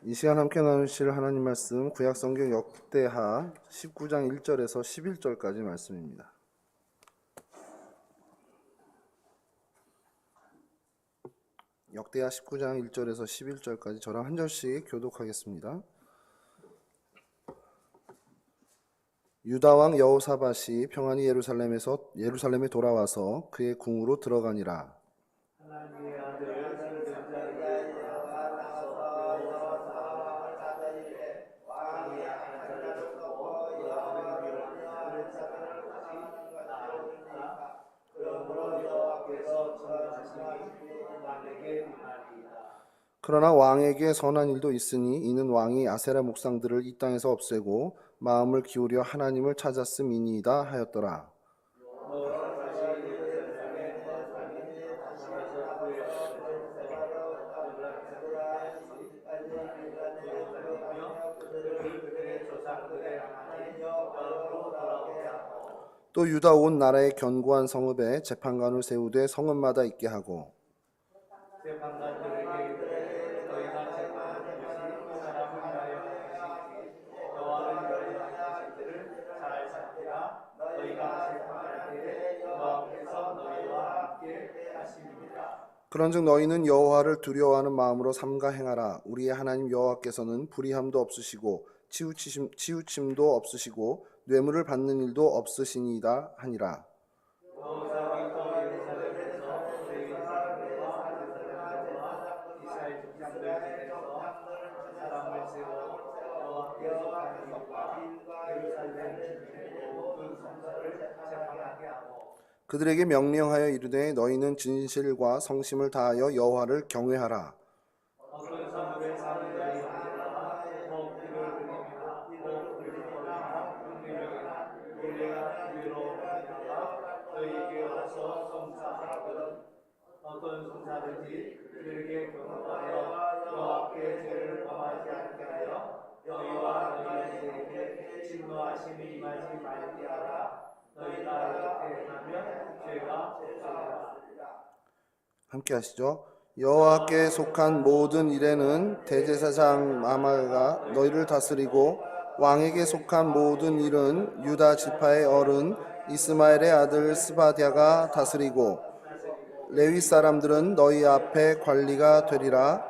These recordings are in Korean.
이 시간 함께 나누실 하나님 말씀 구약성경 역대하 19장 1절에서 11절까지 말씀입니다. 역대하 19장 1절에서 11절까지 저랑 한 절씩 교독하겠습니다. 유다 왕 여호사밧이 평안히 예루살렘에 돌아와서 그의 궁으로 들어가니라. 그러나 왕에게 선한 일도 있으니 이는 왕이 아세라 목상들을 이 땅에서 없애고 마음을 기울여 하나님을 찾았음이니이다 하였더라. 또 유다 온 나라의 견고한 성읍에 재판관을 세우되 성읍마다 있게 하고 그런즉 너희는 여호와를 두려워하는 마음으로 삼가 행하라. 우리의 하나님 여호와께서는 불의함도 없으시고 치우침도 없으시고 뇌물을 받는 일도 없으시니이다 하니라. 그들에게 명령하여 이르되 너희는 진실과 성심을 다하여 여호와를 경외하라. 함께 하시죠. 여호와께 속한 모든 일에는 대제사장 마마가 너희를 다스리고 왕에게 속한 모든 일은 유다 지파의 어른 이스마엘의 아들 스바랴가 다스리고 레위 사람들은 너희 앞에 관리가 되리라.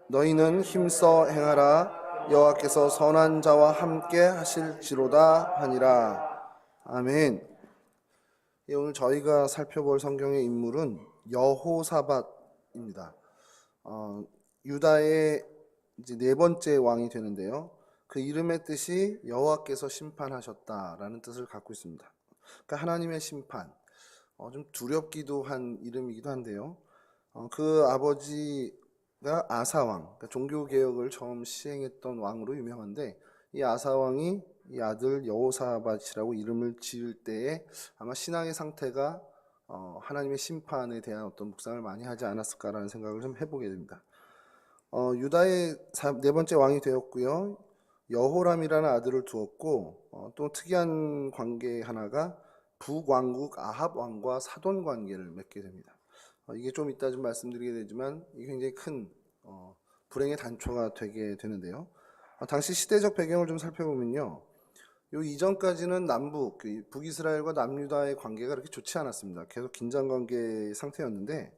너희는 힘써 행하라. 여호와께서 선한 자와 함께 하실지로다 하니라. 아멘. 오늘 저희가 살펴볼 성경의 인물은 여호사밧입니다. 유다의 이제 네 번째 왕이 되는데요. 그 이름의 뜻이 여호와께서 심판하셨다라는 뜻을 갖고 있습니다. 그러니까 하나님의 심판. 좀 두렵기도 한 이름이기도 한데요. 그 아버지가 아사왕, 그러니까 종교개혁을 처음 시행했던 왕으로 유명한데 이 아사왕이 이 아들 여호사밧이라고 이름을 지을 때에 아마 신앙의 상태가 하나님의 심판에 대한 어떤 묵상을 많이 하지 않았을까라는 생각을 좀 해보게 됩니다. 유다의 네 번째 왕이 되었고요. 여호람이라는 아들을 두었고 또 특이한 관계 하나가 북왕국 아합 왕과 사돈 관계를 맺게 됩니다. 이게 좀 이따 좀 말씀드리게 되지만 이게 굉장히 큰 불행의 단초가 되게 되는데요. 당시 시대적 배경을 좀 살펴보면요. 요 이전까지는 남북, 북이스라엘과 남유다의 관계가 그렇게 좋지 않았습니다. 계속 긴장 관계 상태였는데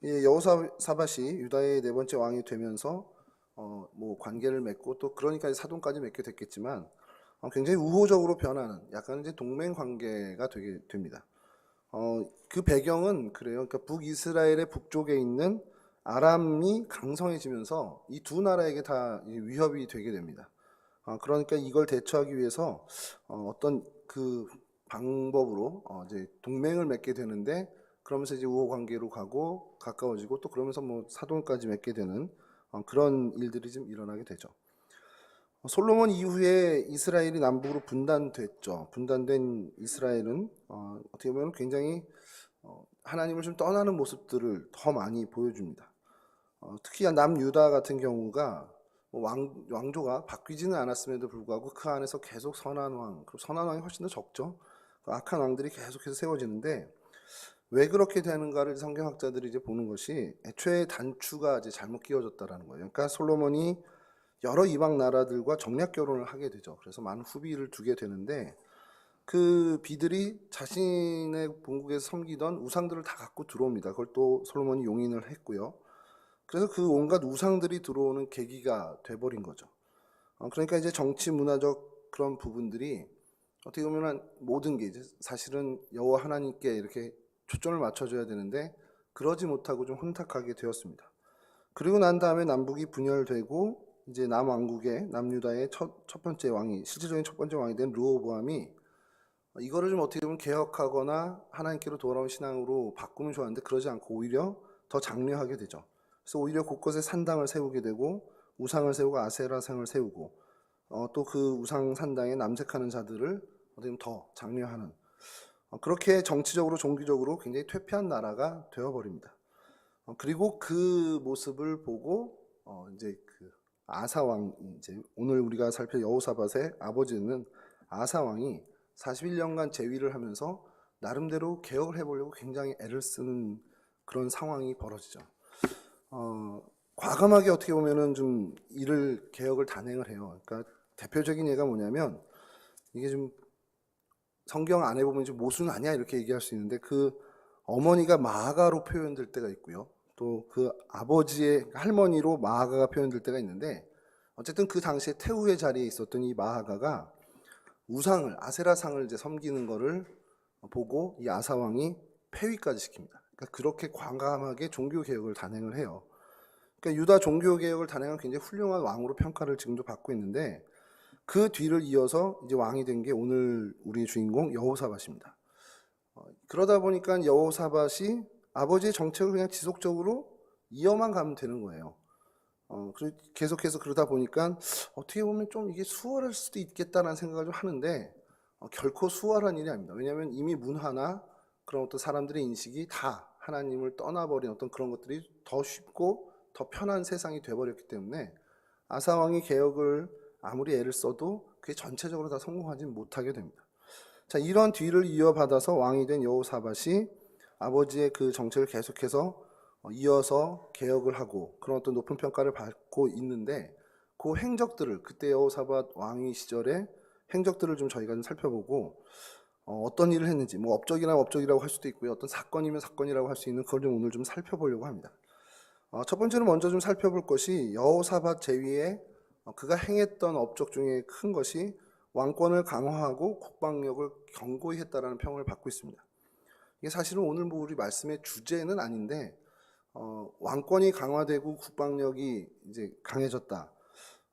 여호사밧이 유다의 네 번째 왕이 되면서 뭐 관계를 맺고 또 그러니까 사돈까지 맺게 됐겠지만 굉장히 우호적으로 변하는 약간 이제 동맹 관계가 되게 됩니다. 그 배경은 그래요. 그러니까 북이스라엘의 북쪽에 있는 아람이 강성해지면서 이 두 나라에게 다 위협이 되게 됩니다. 그러니까 이걸 대처하기 위해서 어떤 그 방법으로 이제 동맹을 맺게 되는데 그러면서 이제 우호 관계로 가고 가까워지고 또 그러면서 뭐 사돈까지 맺게 되는 그런 일들이 좀 일어나게 되죠. 솔로몬 이후에 이스라엘이 남북으로 분단됐죠. 분단된 이스라엘은 어떻게 보면 굉장히 하나님을 좀 떠나는 모습들을 더 많이 보여줍니다. 특히 남유다 같은 경우가 왕조가 바뀌지는 않았음에도 불구하고 그 안에서 계속 선한 왕, 선한 왕이 훨씬 더 적죠. 악한 왕들이 계속해서 세워지는데 왜 그렇게 되는가를 성경학자들이 이제 보는 것이 애초에 단추가 이제 잘못 끼워졌다라는 거예요. 그러니까 솔로몬이 여러 이방 나라들과 정략 결혼을 하게 되죠. 그래서 많은 후비를 두게 되는데 그 비들이 자신의 본국에서 섬기던 우상들을 다 갖고 들어옵니다. 그걸 또 솔로몬이 용인을 했고요. 그래서 그 온갖 우상들이 들어오는 계기가 돼버린 거죠. 그러니까 이제 정치 문화적 그런 부분들이 어떻게 보면 모든 게 이제 사실은 여호와 하나님께 이렇게 초점을 맞춰줘야 되는데 그러지 못하고 좀 혼탁하게 되었습니다. 그리고 난 다음에 남북이 분열되고 이제 남왕국의 남유다의 첫 번째 왕이 실질적인 첫 번째 왕이 된 르호보암이 이거를 좀 어떻게 보면 개혁하거나 하나님께로 돌아온 신앙으로 바꾸면 좋았는데 그러지 않고 오히려 더 장려하게 되죠. 그래서 오히려 곳곳에 산당을 세우게 되고 우상을 세우고 아세라상을 세우고 또 그 우상 산당에 남색하는 자들을 어떻게 보면 더 장려하는 그렇게 정치적으로 종교적으로 굉장히 퇴폐한 나라가 되어버립니다. 그리고 그 모습을 보고 이제 그 아사 왕 이제 오늘 우리가 살필 여호사밧의 아버지는 아사 왕이 41년간 재위를 하면서 나름대로 개혁을 해보려고 굉장히 애를 쓰는 그런 상황이 벌어지죠. 과감하게 어떻게 보면은 좀 일을 개혁을 단행을 해요. 그러니까 대표적인 예가 뭐냐면 이게 좀 성경 안에 보면 좀 모순 아니야 이렇게 얘기할 수 있는데 그 어머니가 마아가로 표현될 때가 있고요. 또 그 아버지의 할머니로 마아가가 표현될 때가 있는데 어쨌든 그 당시에 태후의 자리에 있었던 이 마아가가 우상을 아세라상을 이제 섬기는 거를 보고 이 아사 왕이 폐위까지 시킵니다. 그러니까 그렇게 과감하게 종교 개혁을 단행을 해요. 그러니까 유다 종교 개혁을 단행한 굉장히 훌륭한 왕으로 평가를 지금도 받고 있는데 그 뒤를 이어서 이제 왕이 된 게 오늘 우리의 주인공 여호사밧입니다. 그러다 보니까 여호사밧이 아버지의 정책을 그냥 지속적으로 이어만 가면 되는 거예요. 계속해서 그러다 보니까 어떻게 보면 좀 이게 수월할 수도 있겠다라는 생각을 좀 하는데 결코 수월한 일이 아닙니다. 왜냐하면 이미 문화나 그런 어떤 사람들의 인식이 다 하나님을 떠나버린 어떤 그런 것들이 더 쉽고 더 편한 세상이 돼버렸기 때문에 아사 왕이 개혁을 아무리 애를 써도 그게 전체적으로 다 성공하지 못하게 됩니다. 자, 이런 뒤를 이어받아서 왕이 된 여호사밧이 아버지의 그 정책을 계속해서 이어서 개혁을 하고 그런 어떤 높은 평가를 받고 있는데 그 행적들을 그때 여호사밧 왕위 시절에 행적들을 좀 저희가 좀 살펴보고 어떤 일을 했는지 뭐 업적이라면 업적이라고 할 수도 있고요. 어떤 사건이면 사건이라고 할 수 있는 그걸 좀 오늘 좀 살펴보려고 합니다. 첫 번째로 먼저 좀 살펴볼 것이 여호사밧 제위에 그가 행했던 업적 중에 큰 것이 왕권을 강화하고 국방력을 견고히 했다라는 평을 받고 있습니다. 이게 사실은 오늘 뭐 우리 말씀의 주제는 아닌데 왕권이 강화되고 국방력이 이제 강해졌다.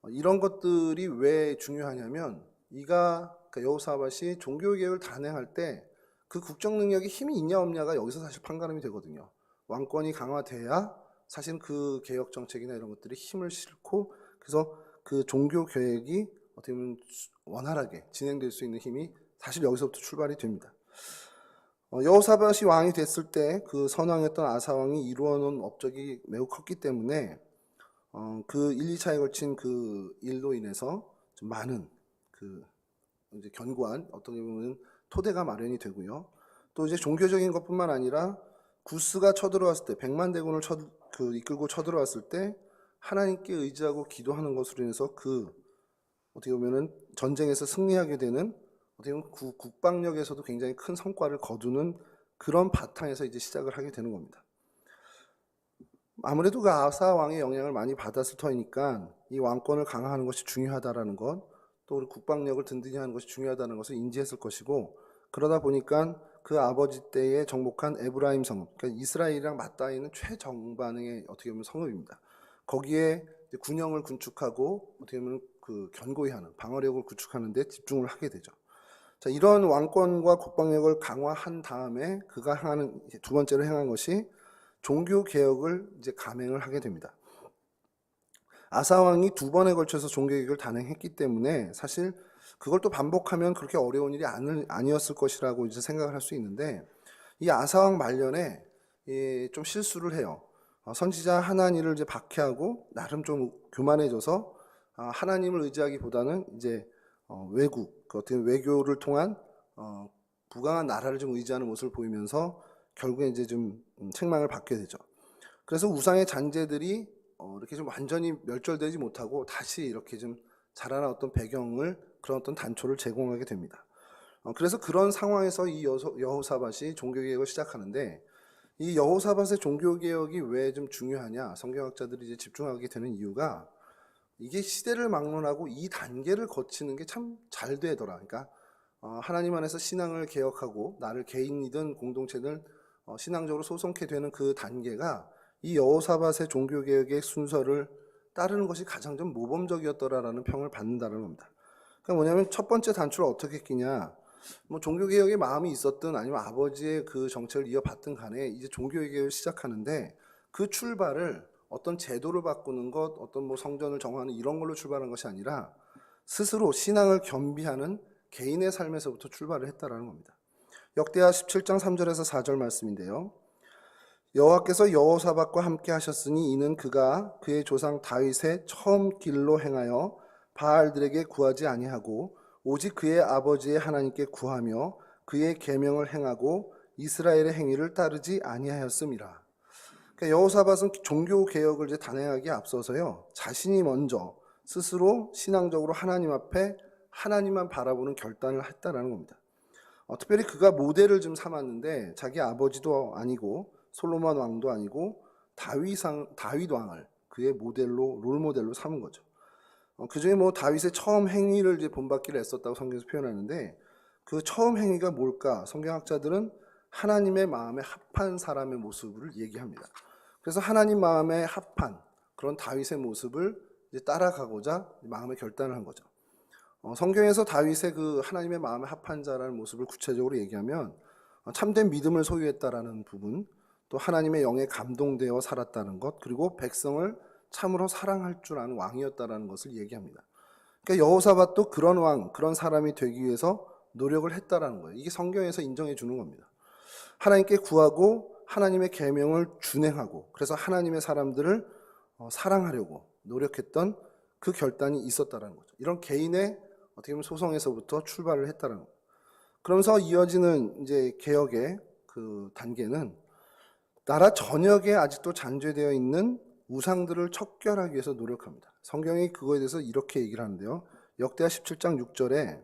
이런 것들이 왜 중요하냐면 그러니까 여호사밧이 종교개혁을 단행할 때 그 국정 능력이 힘이 있냐 없냐가 여기서 사실 판가름이 되거든요. 왕권이 강화돼야 사실 그 개혁 정책이나 이런 것들이 힘을 실고 그래서 그 종교 계획이 어떻게 보면 원활하게 진행될 수 있는 힘이 사실 여기서부터 출발이 됩니다. 여호사밧이 왕이 됐을 때 그 선왕이었던 아사 왕이 이루어놓은 업적이 매우 컸기 때문에 그 1, 2차에 걸친 그 일로 인해서 좀 많은 그 이제 견고한 어떻게 보면 토대가 마련이 되고요. 또 이제 종교적인 것뿐만 아니라 구스가 쳐들어왔을 때 100만 대군을 이끌고 쳐들어왔을 때 하나님께 의지하고 기도하는 것으로 인해서 그 어떻게 보면은 전쟁에서 승리하게 되는 어떻게 보면 국방력에서도 굉장히 큰 성과를 거두는 그런 바탕에서 이제 시작을 하게 되는 겁니다. 아무래도 그 아사 왕의 영향을 많이 받았을 터이니까 이 왕권을 강화하는 것이 중요하다라는 것, 또 우리 국방력을 든든히 하는 것이 중요하다는 것을 인지했을 것이고 그러다 보니까 그 아버지 때에 정복한 에브라임 성읍, 그러니까 이스라엘이랑 맞닿아 있는 최정반의 어떻게 보면 성읍입니다. 거기에 군영을 구축하고 어떻게 보면 그 견고히 하는 방어력을 구축하는 데 집중을 하게 되죠. 자, 이런 왕권과 국방력을 강화한 다음에 그가 하는 두 번째로 행한 것이 종교 개혁을 이제 감행을 하게 됩니다. 아사 왕이 두 번에 걸쳐서 종교 개혁을 단행했기 때문에 사실 그걸 또 반복하면 그렇게 어려운 일이 아니었을 것이라고 이제 생각을 할 수 있는데 이 아사 왕 말년에 좀 실수를 해요. 선지자 하나니를 이제 박해하고 나름 좀 교만해져서 하나님을 의지하기보다는 이제 외국, 그 어떻게 외교를 통한 부강한 나라를 좀 의지하는 모습을 보이면서 결국에 이제 좀 책망을 받게 되죠. 그래서 우상의 잔재들이 이렇게 좀 완전히 멸절되지 못하고 다시 이렇게 좀 자라난 어떤 배경을, 그런 어떤 단초를 제공하게 됩니다. 그래서 그런 상황에서 이 여호사밧이 종교개혁을 시작하는데, 이 여호사밧의 종교개혁이 왜 좀 중요하냐, 성경학자들이 이제 집중하게 되는 이유가, 이게 시대를 막론하고 이 단계를 거치는 게 참 잘 되더라. 그러니까 하나님 안에서 신앙을 개혁하고 나를 개인이든 공동체든 신앙적으로 소송케 되는 그 단계가 이 여호사밧의 종교개혁의 순서를 따르는 것이 가장 좀 모범적이었더라라는 평을 받는다는 겁니다. 그러니까 뭐냐면 첫 번째 단추를 어떻게 끼냐, 뭐 종교개혁에 마음이 있었든 아니면 아버지의 그 정책을 이어받든 간에 이제 종교개혁을 시작하는데, 그 출발을 어떤 제도를 바꾸는 것, 어떤 뭐 성전을 정하는 이런 걸로 출발한 것이 아니라 스스로 신앙을 겸비하는 개인의 삶에서부터 출발을 했다라는 겁니다. 역대하 17장 3절에서 4절 말씀인데요. 여호와께서 여호사밧과 함께 하셨으니 이는 그가 그의 조상 다윗의 처음 길로 행하여 바알들에게 구하지 아니하고 오직 그의 아버지의 하나님께 구하며 그의 계명을 행하고 이스라엘의 행위를 따르지 아니하였음이라. 그러니까 여호사밧은 종교 개혁을 이제 단행하기에 앞서서요, 자신이 먼저 스스로 신앙적으로 하나님 앞에 하나님만 바라보는 결단을 했다라는 겁니다. 특별히 그가 모델을 좀 삼았는데, 자기 아버지도 아니고 솔로몬 왕도 아니고 다윗 왕을 그의 모델로, 롤 모델로 삼은 거죠. 그 중에 뭐 다윗의 처음 행위를 이제 본받기를 애썼다고 성경에서 표현하는데, 그 처음 행위가 뭘까? 성경학자들은 하나님의 마음에 합한 사람의 모습을 얘기합니다. 그래서 하나님 마음에 합한 그런 다윗의 모습을 이제 따라가고자 마음의 결단을 한 거죠. 성경에서 다윗의 그 하나님의 마음에 합한 자라는 모습을 구체적으로 얘기하면 참된 믿음을 소유했다라는 부분, 또 하나님의 영에 감동되어 살았다는 것, 그리고 백성을 참으로 사랑할 줄 아는 왕이었다라는 것을 얘기합니다. 그러니까 여호사밧도 그런 왕, 그런 사람이 되기 위해서 노력을 했다라는 거예요. 이게 성경에서 인정해 주는 겁니다. 하나님께 구하고 하나님의 계명을 준행하고, 그래서 하나님의 사람들을 사랑하려고 노력했던 그 결단이 있었다라는 거죠. 이런 개인의 어떻게 보면 소송에서부터 출발을 했다는 거예요. 그러면서 이어지는 이제 개혁의 그 단계는 나라 전역에 아직도 잔재되어 있는 우상들을 척결하기 위해서 노력합니다. 성경이 그거에 대해서 이렇게 얘기를 하는데요. 역대하 17장 6절에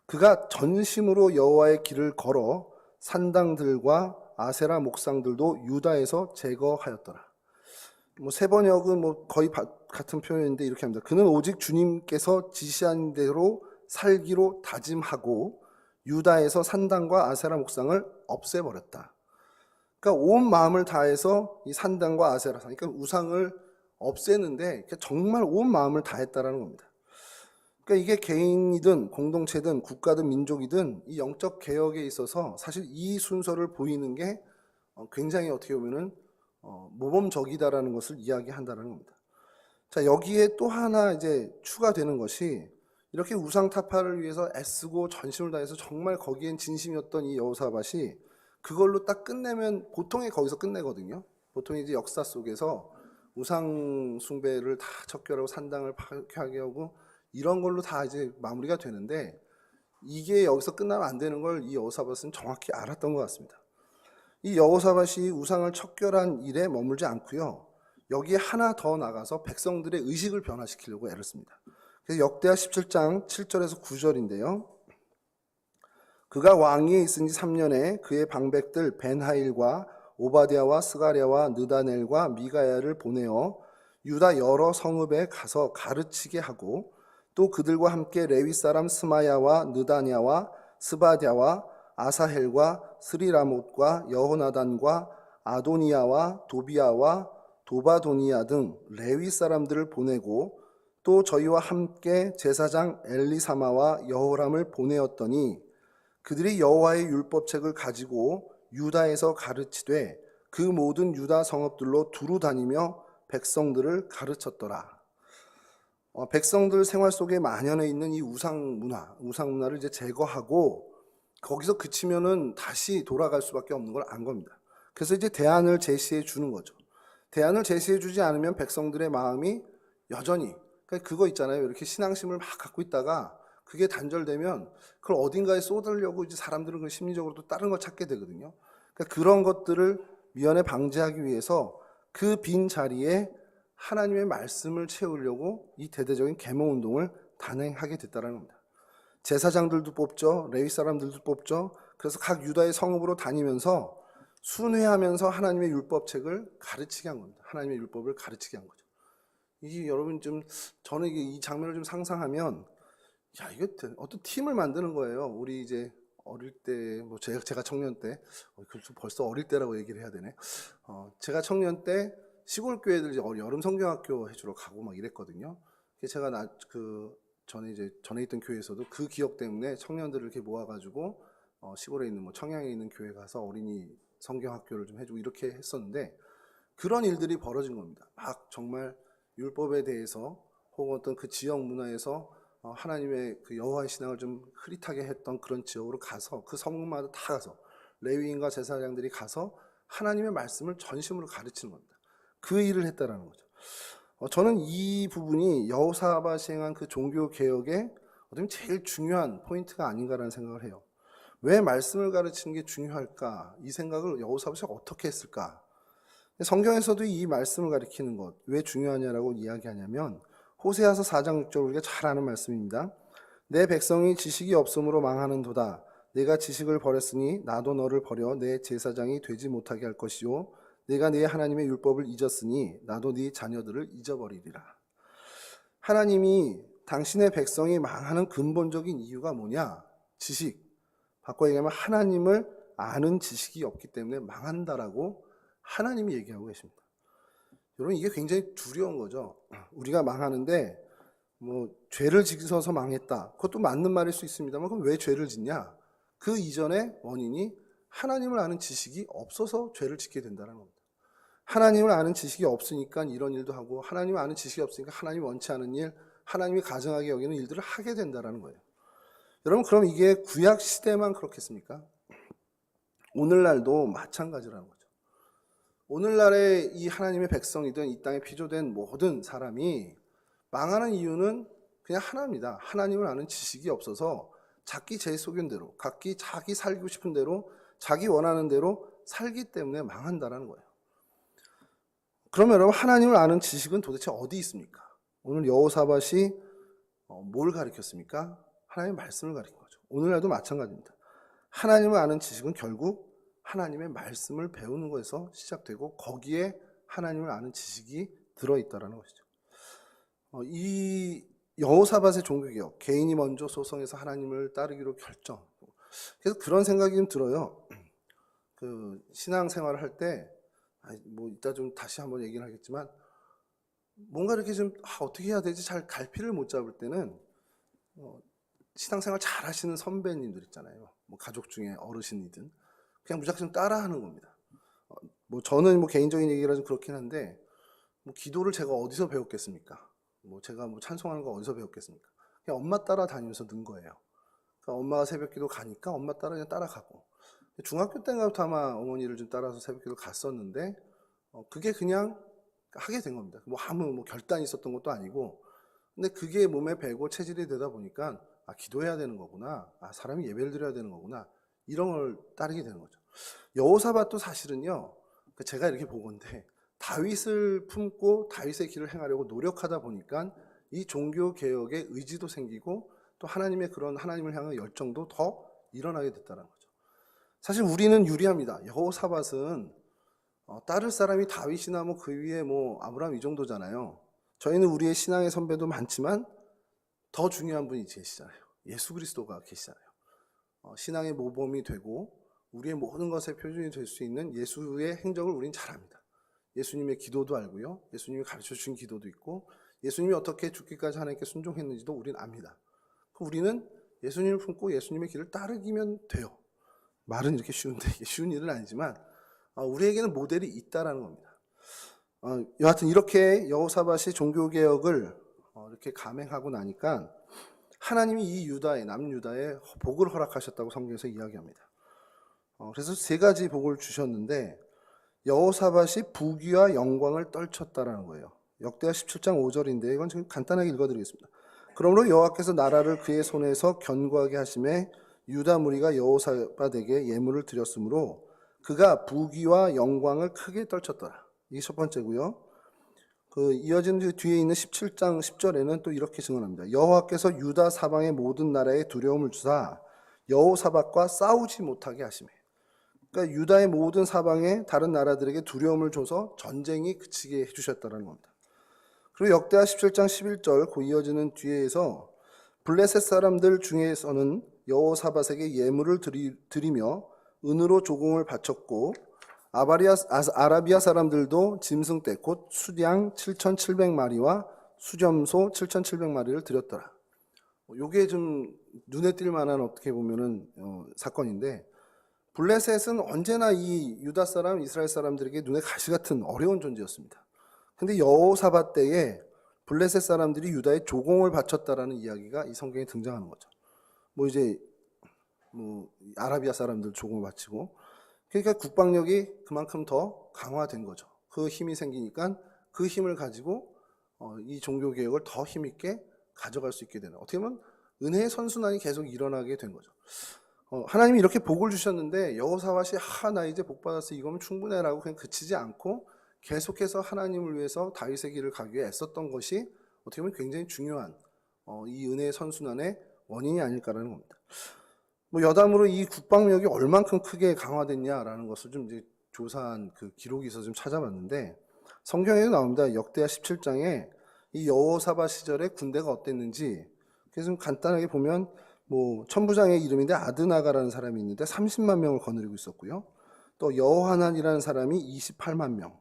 그가 전심으로 여호와의 길을 걸어 산당들과 아세라 목상들도 유다에서 제거하였더라. 뭐 세 번역은 뭐 거의 같은 표현인데 이렇게 합니다. 그는 오직 주님께서 지시한 대로 살기로 다짐하고 유다에서 산당과 아세라 목상을 없애버렸다. 그러니까 온 마음을 다해서 이 산당과 아세라, 그러니까 우상을 없애는데 정말 온 마음을 다했다라는 겁니다. 그러니까 이게 개인이든 공동체든 국가든 민족이든 이 영적 개혁에 있어서 사실 이 순서를 보이는 게 굉장히 어떻게 보면은 모범적이다라는 것을 이야기한다는 겁니다. 자, 여기에 또 하나 이제 추가되는 것이, 이렇게 우상 타파를 위해서 애쓰고 전심을 다해서 정말 거기엔 진심이었던 이 여호사밧이 그걸로 딱 끝내면 보통이 거기서 끝내거든요. 보통 이제 역사 속에서 우상 숭배를 다 척결하고 산당을 파괴하게 하고 이런 걸로 다 이제 마무리가 되는데, 이게 여기서 끝나면 안 되는 걸 이 여호사밧은 정확히 알았던 것 같습니다. 이 여호사밧이 우상을 척결한 일에 머물지 않고요, 여기에 하나 더 나가서 백성들의 의식을 변화시키려고 애를 씁니다. 그래서 역대하 17장 7절에서 9절인데요. 그가 왕위에 있은 지 3년에 그의 방백들 벤하일과 오바댜와 스가랴와 느다넬과 미가야를 보내어 유다 여러 성읍에 가서 가르치게 하고, 또 그들과 함께 레위 사람 스마야와 느다냐와 스바댜와 아사헬과 스리라못과 여호나단과 아도니야와 도비야와 도바도니야 등 레위 사람들을 보내고, 또 저희와 함께 제사장 엘리사마와 여호람을 보내었더니 그들이 여호와의 율법책을 가지고 유다에서 가르치되 그 모든 유다 성읍들로 두루 다니며 백성들을 가르쳤더라. 백성들 생활 속에 만연해 있는 이 우상 문화를 이제 제거하고 거기서 그치면은 다시 돌아갈 수밖에 없는 걸 안 겁니다. 그래서 이제 대안을 제시해 주는 거죠. 대안을 제시해 주지 않으면 백성들의 마음이 여전히, 그러니까 그거 있잖아요. 이렇게 신앙심을 막 갖고 있다가 그게 단절되면 그걸 어딘가에 쏟으려고 이제 사람들은 그 심리적으로 또 다른 걸 찾게 되거든요. 그러니까 그런 것들을 미연에 방지하기 위해서 그 빈 자리에 하나님의 말씀을 채우려고 이 대대적인 계몽 운동을 단행하게 됐다는 겁니다. 제사장들도 뽑죠. 레위 사람들도 뽑죠. 그래서 각 유다의 성읍으로 다니면서 순회하면서 하나님의 율법책을 가르치게 한 겁니다. 하나님의 율법을 가르치게 한 거죠. 이게 여러분 저는 이 장면을 좀 상상하면, 야, 이거 어떤 팀을 만드는 거예요. 우리 이제 어릴 때, 뭐 제가 청년 때, 벌써 어릴 때라고 얘기를 해야 되네. 제가 청년 때 시골 교회들 여름 성경학교 해주러 가고 막 이랬거든요. 제가 전에 있던 교회에서도 그 기억 때문에 청년들을 이렇게 모아가지고 시골에 있는 청양에 있는 교회 가서 어린이 성경학교를 좀 해주고 이렇게 했었는데, 그런 일들이 벌어진 겁니다. 막 정말 율법에 대해서 혹은 어떤 그 지역 문화에서 하나님의 그 여호와의 신앙을 좀 흐릿하게 했던 그런 지역으로 가서 그 성읍마다 다 가서 레위인과 제사장들이 가서 하나님의 말씀을 전심으로 가르치는 겁니다. 그 일을 했다라는 거죠. 저는 이 부분이 여호사밧이 행한 그 종교 개혁의 어쩌면 제일 중요한 포인트가 아닌가라는 생각을 해요. 왜 말씀을 가르치는 게 중요할까? 이 생각을 여호사밧이 어떻게 했을까? 성경에서도 이 말씀을 가리키는 것 왜 중요하냐라고 이야기하냐면, 호세아서 4장 6절 우리가 잘 아는 말씀입니다. 내 백성이 지식이 없음으로 망하는도다. 내가 지식을 버렸으니 나도 너를 버려 내 제사장이 되지 못하게 할 것이요 내가 네 하나님의 율법을 잊었으니 나도 네 자녀들을 잊어버리리라. 하나님이 당신의 백성이 망하는 근본적인 이유가 뭐냐? 지식. 바꿔 얘기하면 하나님을 아는 지식이 없기 때문에 망한다라고 하나님이 얘기하고 계십니다. 여러분, 이게 굉장히 두려운 거죠. 우리가 망하는데 죄를 짓어서 망했다. 그것도 맞는 말일 수 있습니다만, 그럼 왜 죄를 짓냐? 그 이전의 원인이 하나님을 아는 지식이 없어서 죄를 짓게 된다는 겁니다. 하나님을 아는 지식이 없으니까 이런 일도 하고, 하나님을 아는 지식이 없으니까 하나님이 원치 않은 일, 하나님이 가증하게 여기는 일들을 하게 된다는 거예요. 여러분, 그럼 이게 구약 시대만 그렇겠습니까? 오늘날도 마찬가지라는 거죠. 오늘날의 이 하나님의 백성이든 이 땅에 피조된 모든 사람이 망하는 이유는 그냥 하나입니다. 하나님을 아는 지식이 없어서 자기 제속인대로, 자기 살고 싶은 대로, 자기 원하는 대로 살기 때문에 망한다라는 거예요. 그러면 여러분, 하나님을 아는 지식은 도대체 어디 있습니까? 오늘 여호사밧이 뭘 가르쳤습니까? 하나님의 말씀을 가르친 거죠. 오늘날도 마찬가지입니다. 하나님을 아는 지식은 결국 하나님의 말씀을 배우는 것에서 시작되고, 거기에 하나님을 아는 지식이 들어있다는 것이죠. 이 여호사밧의 종교개혁, 개인이 먼저 소송해서 하나님을 따르기로 결정. 그래서 그런 생각이 좀 들어요. 그 신앙생활을 할 때, 이따 좀 다시 한번 얘기를 하겠지만, 뭔가 이렇게 좀 어떻게 해야 되지 잘 갈피를 못 잡을 때는 신앙생활 잘 하시는 선배님들 있잖아요. 가족 중에 어르신이든 그냥 무작정 따라하는 겁니다. 저는 개인적인 얘기라 좀 그렇긴 한데, 기도를 제가 어디서 배웠겠습니까? 제가 찬송하는 거 어디서 배웠겠습니까? 그냥 엄마 따라다니면서 는 거예요. 그러니까 엄마가 새벽기도 가니까 엄마 따라 그냥 따라가고, 중학교 때부터 아마 어머니를 좀 따라서 새벽기도 갔었는데, 그게 그냥 하게 된 겁니다. 아무 결단이 있었던 것도 아니고, 근데 그게 몸에 배고 체질이 되다 보니까 기도해야 되는 거구나, 사람이 예배를 드려야 되는 거구나, 이런 걸 따르게 되는 거죠. 여호사밧도 사실은요, 제가 이렇게 보건데 다윗을 품고 다윗의 길을 행하려고 노력하다 보니까 이 종교 개혁의 의지도 생기고, 또 하나님의 그런 하나님을 향한 열정도 더 일어나게 됐다는 거죠. 사실 우리는 유리합니다. 여호사밧은 따를 사람이 다윗이나 그 위에 아브라함 이 정도잖아요. 저희는 우리의 신앙의 선배도 많지만 더 중요한 분이 계시잖아요. 예수 그리스도가 계시잖아요. 신앙의 모범이 되고 우리의 모든 것의 표준이 될 수 있는 예수의 행적을 우리는 잘 압니다. 예수님의 기도도 알고요. 예수님이 가르쳐 주신 기도도 있고, 예수님이 어떻게 죽기까지 하나님께 순종했는지도 우리는 압니다. 우리는 예수님을 품고 예수님의 길을 따르기면 돼요. 말은 이렇게 쉬운데 이게 쉬운 일은 아니지만 우리에게는 모델이 있다라는 겁니다. 여하튼 이렇게 여호사밧이 종교개혁을 이렇게 감행하고 나니까 하나님이 이 남유다에 복을 허락하셨다고 성경에서 이야기합니다. 그래서 세 가지 복을 주셨는데, 여호사밧이 부귀와 영광을 떨쳤다라는 거예요. 역대하 17장 5절인데 이건 지금 간단하게 읽어드리겠습니다. 그러므로 여호와께서 나라를 그의 손에서 견고하게 하심에 유다 무리가 여호사밧에게 예물을 드렸으므로 그가 부귀와 영광을 크게 떨쳤더라. 이게 첫 번째고요. 그 이어지는 그 뒤에 있는 17장 10절에는 또 이렇게 증언합니다. 여호와께서 유다 사방의 모든 나라에 두려움을 주사 여호사밧과 싸우지 못하게 하시매. 그러니까 유다의 모든 사방에 다른 나라들에게 두려움을 줘서 전쟁이 그치게 해주셨다는 겁니다. 그리고 역대하 17장 11절 그 이어지는 뒤에서 블레셋 사람들 중에서는 여호사밧에게 예물을 드리며 은으로 조공을 바쳤고 아라비아 사람들도 짐승 떼 곧 수양 7,700마리와 수점소 7,700마리를 드렸더라. 요게 좀 눈에 띌 만한 어떻게 보면은 사건인데, 블레셋은 언제나 이 유다 사람, 이스라엘 사람들에게 눈에 가시 같은 어려운 존재였습니다. 근데 여호사밧 때에 블레셋 사람들이 유다에 조공을 바쳤다라는 이야기가 이 성경에 등장하는 거죠. 뭐 이제 아라비아 사람들 조공을 바치고, 그러니까 국방력이 그만큼 더 강화된 거죠. 그 힘이 생기니까 그 힘을 가지고 이 종교 개혁을 더 힘있게 가져갈 수 있게 되는, 어떻게 보면 은혜의 선순환이 계속 일어나게 된 거죠. 하나님이 이렇게 복을 주셨는데 여호사밧이 나 이제 복 받았어, 이거면 충분해라고 그냥 그치지 않고 계속해서 하나님을 위해서 다윗의 길을 가기 위해 애썼던 것이 어떻게 보면 굉장히 중요한 이 은혜의 선순환의 원인이 아닐까라는 겁니다. 뭐 여담으로 이 국방력이 얼만큼 크게 강화됐냐라는 것을 좀 이제 조사한 그 기록이 있어서 좀 찾아봤는데, 성경에도 나옵니다. 역대하 17장에 이 여호사밧 시절에 군대가 어땠는지. 그래서 좀 간단하게 보면 뭐 천부장의 이름인데 아드나가라는 사람이 있는데 30만 명을 거느리고 있었고요. 또 여호하난이라는 사람이 28만 명,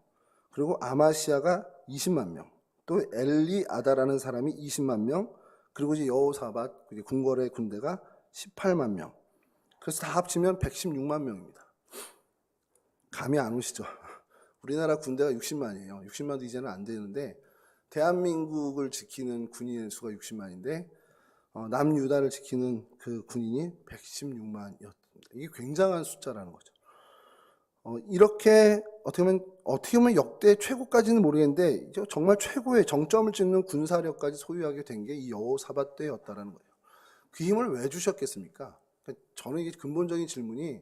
그리고 아마시아가 20만 명, 또 엘리아다라는 사람이 20만 명, 그리고 이제 여호사밧 궁궐의 군대가 18만 명. 그래서 다 합치면 116만 명입니다. 감이 안 오시죠? 우리나라 군대가 60만이에요. 60만도 이제는 안 되는데, 대한민국을 지키는 군인의 수가 60만인데 남유다를 지키는 그 군인이 116만이었습니다. 이게 굉장한 숫자라는 거죠. 이렇게 어떻게 보면 역대 최고까지는 모르겠는데 정말 최고의 정점을 찍는 군사력까지 소유하게 된 게 이 여호사밧 때였다라는 거예요. 그 힘을 왜 주셨겠습니까? 저는 이게 근본적인 질문이,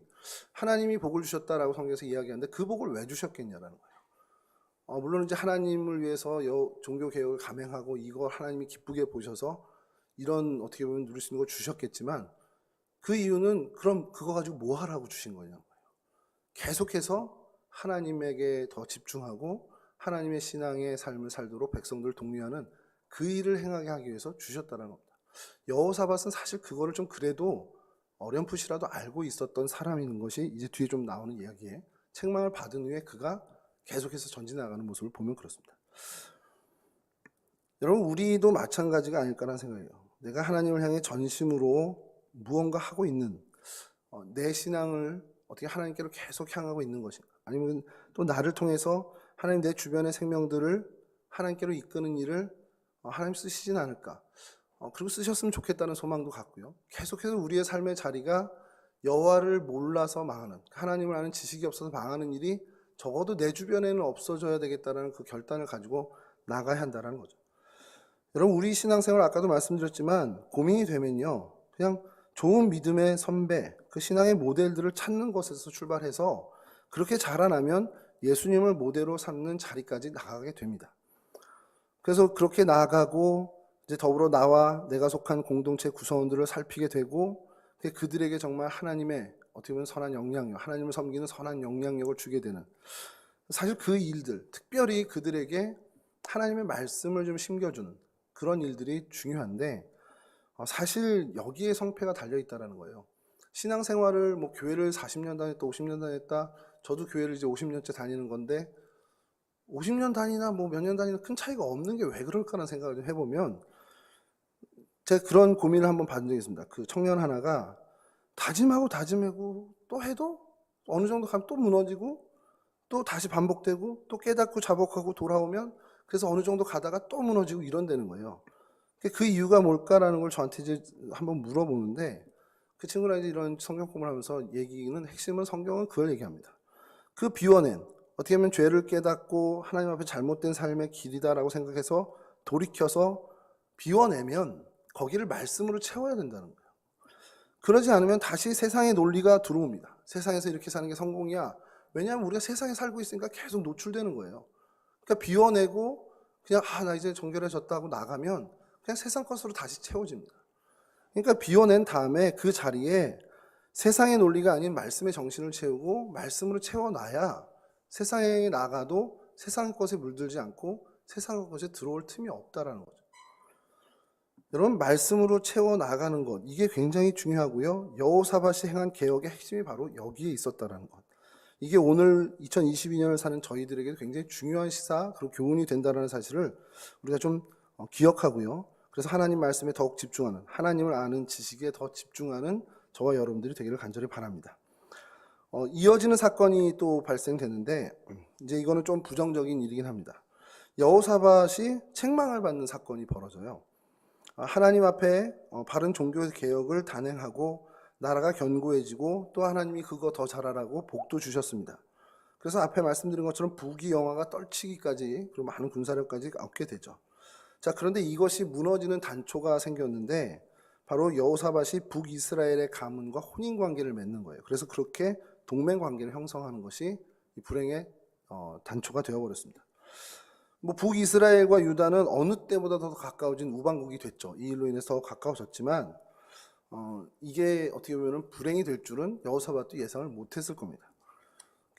하나님이 복을 주셨다라고 성경에서 이야기하는데 그 복을 왜 주셨겠냐라는 거예요. 물론 이제 하나님을 위해서 종교 개혁을 감행하고 이거 하나님이 기쁘게 보셔서 이런 어떻게 보면 누릴 수 있는 걸 주셨겠지만, 그 이유는 그럼 그거 가지고 뭐 하라고 주신 거냐는 거예요. 계속해서 하나님에게 더 집중하고 하나님의 신앙의 삶을 살도록 백성들을 독려하는 그 일을 행하게 하기 위해서 주셨다는 겁니다. 여호사밧은 사실 그거를 좀 그래도 어렴풋이라도 알고 있었던 사람인 것이 이제 뒤에 좀 나오는 이야기에 책망을 받은 후에 그가 계속해서 전진해 나가는 모습을 보면 그렇습니다. 여러분, 우리도 마찬가지가 아닐까라는 생각이에요. 내가 하나님을 향해 전심으로 무언가 하고 있는, 내 신앙을 어떻게 하나님께로 계속 향하고 있는 것인가, 아니면 또 나를 통해서 하나님 내 주변의 생명들을 하나님께로 이끄는 일을 하나님 쓰시진 않을까, 그리고 쓰셨으면 좋겠다는 소망도 갖고요. 계속해서 우리의 삶의 자리가 여호와를 몰라서 망하는, 하나님을 아는 지식이 없어서 망하는 일이 적어도 내 주변에는 없어져야 되겠다는 그 결단을 가지고 나가야 한다는 거죠. 여러분, 우리 신앙생활 아까도 말씀드렸지만 고민이 되면요, 그냥 좋은 믿음의 선배, 그 신앙의 모델들을 찾는 것에서 출발해서 그렇게 자라나면 예수님을 모델로 삼는 자리까지 나가게 됩니다. 그래서 그렇게 나아가고 이제 더불어 나와 내가 속한 공동체 구성원들을 살피게 되고, 그들에게 정말 하나님의 어떻게 보면 선한 영향력, 하나님을 섬기는 선한 영향력을 주게 되는, 사실 그 일들, 특별히 그들에게 하나님의 말씀을 좀 심겨주는 그런 일들이 중요한데, 사실 여기에 성패가 달려있다는 거예요. 신앙생활을 뭐 교회를 40년 다녔다 50년 다녔다, 저도 교회를 이제 50년째 다니는 건데 50년 다니나 뭐 몇 년 다니나 큰 차이가 없는 게 왜 그럴까라는 생각을 좀 해보면, 제가 그런 고민을 한번 받은 적이 있습니다. 그 청년 하나가 다짐하고 다짐하고 또 해도 어느 정도 가면 또 무너지고 또 다시 반복되고 또 깨닫고 자복하고 돌아오면, 그래서 어느 정도 가다가 또 무너지고 이런다는 거예요. 그 이유가 뭘까라는 걸 저한테 이제 한번 물어보는데, 그 친구랑 이제 이런 성경 공부를 하면서 얘기는, 핵심은 성경은 그걸 얘기합니다. 그 비워낸, 어떻게 보면 죄를 깨닫고 하나님 앞에 잘못된 삶의 길이다라고 생각해서 돌이켜서 비워내면 거기를 말씀으로 채워야 된다는 거예요. 그러지 않으면 다시 세상의 논리가 들어옵니다. 세상에서 이렇게 사는 게 성공이야. 왜냐하면 우리가 세상에 살고 있으니까 계속 노출되는 거예요. 그러니까 비워내고 그냥 나 이제 정결해졌다 하고 나가면 그냥 세상 것으로 다시 채워집니다. 그러니까 비워낸 다음에 그 자리에 세상의 논리가 아닌 말씀의 정신을 채우고 말씀으로 채워놔야 세상에 나가도 세상의 것에 물들지 않고 세상의 것에 들어올 틈이 없다라는 거죠. 여러분, 말씀으로 채워나가는 것, 이게 굉장히 중요하고요. 여호사밧이 행한 개혁의 핵심이 바로 여기에 있었다라는 것. 이게 오늘 2022년을 사는 저희들에게 굉장히 중요한 시사 그리고 교훈이 된다는 사실을 우리가 좀 기억하고요. 그래서 하나님 말씀에 더욱 집중하는, 하나님을 아는 지식에 더 집중하는 저와 여러분들이 되기를 간절히 바랍니다. 이어지는 사건이 또 발생되는데 이제 이거는 좀 부정적인 일이긴 합니다. 여호사밧이 책망을 받는 사건이 벌어져요. 하나님 앞에 바른 종교 개혁을 단행하고 나라가 견고해지고 또 하나님이 그거 더 잘하라고 복도 주셨습니다. 그래서 앞에 말씀드린 것처럼 부귀영화가 떨치기까지 그리고 많은 군사력까지 얻게 되죠. 자, 그런데 이것이 무너지는 단초가 생겼는데 바로 여호사밧이 북이스라엘의 가문과 혼인관계를 맺는 거예요. 그래서 그렇게 동맹관계를 형성하는 것이 이 불행의 단초가 되어버렸습니다. 북이스라엘과 유다는 어느 때보다 더 가까워진 우방국이 됐죠. 이 일로 인해서 더 가까워졌지만 이게 어떻게 보면 불행이 될 줄은 여호사밧도 예상을 못했을 겁니다.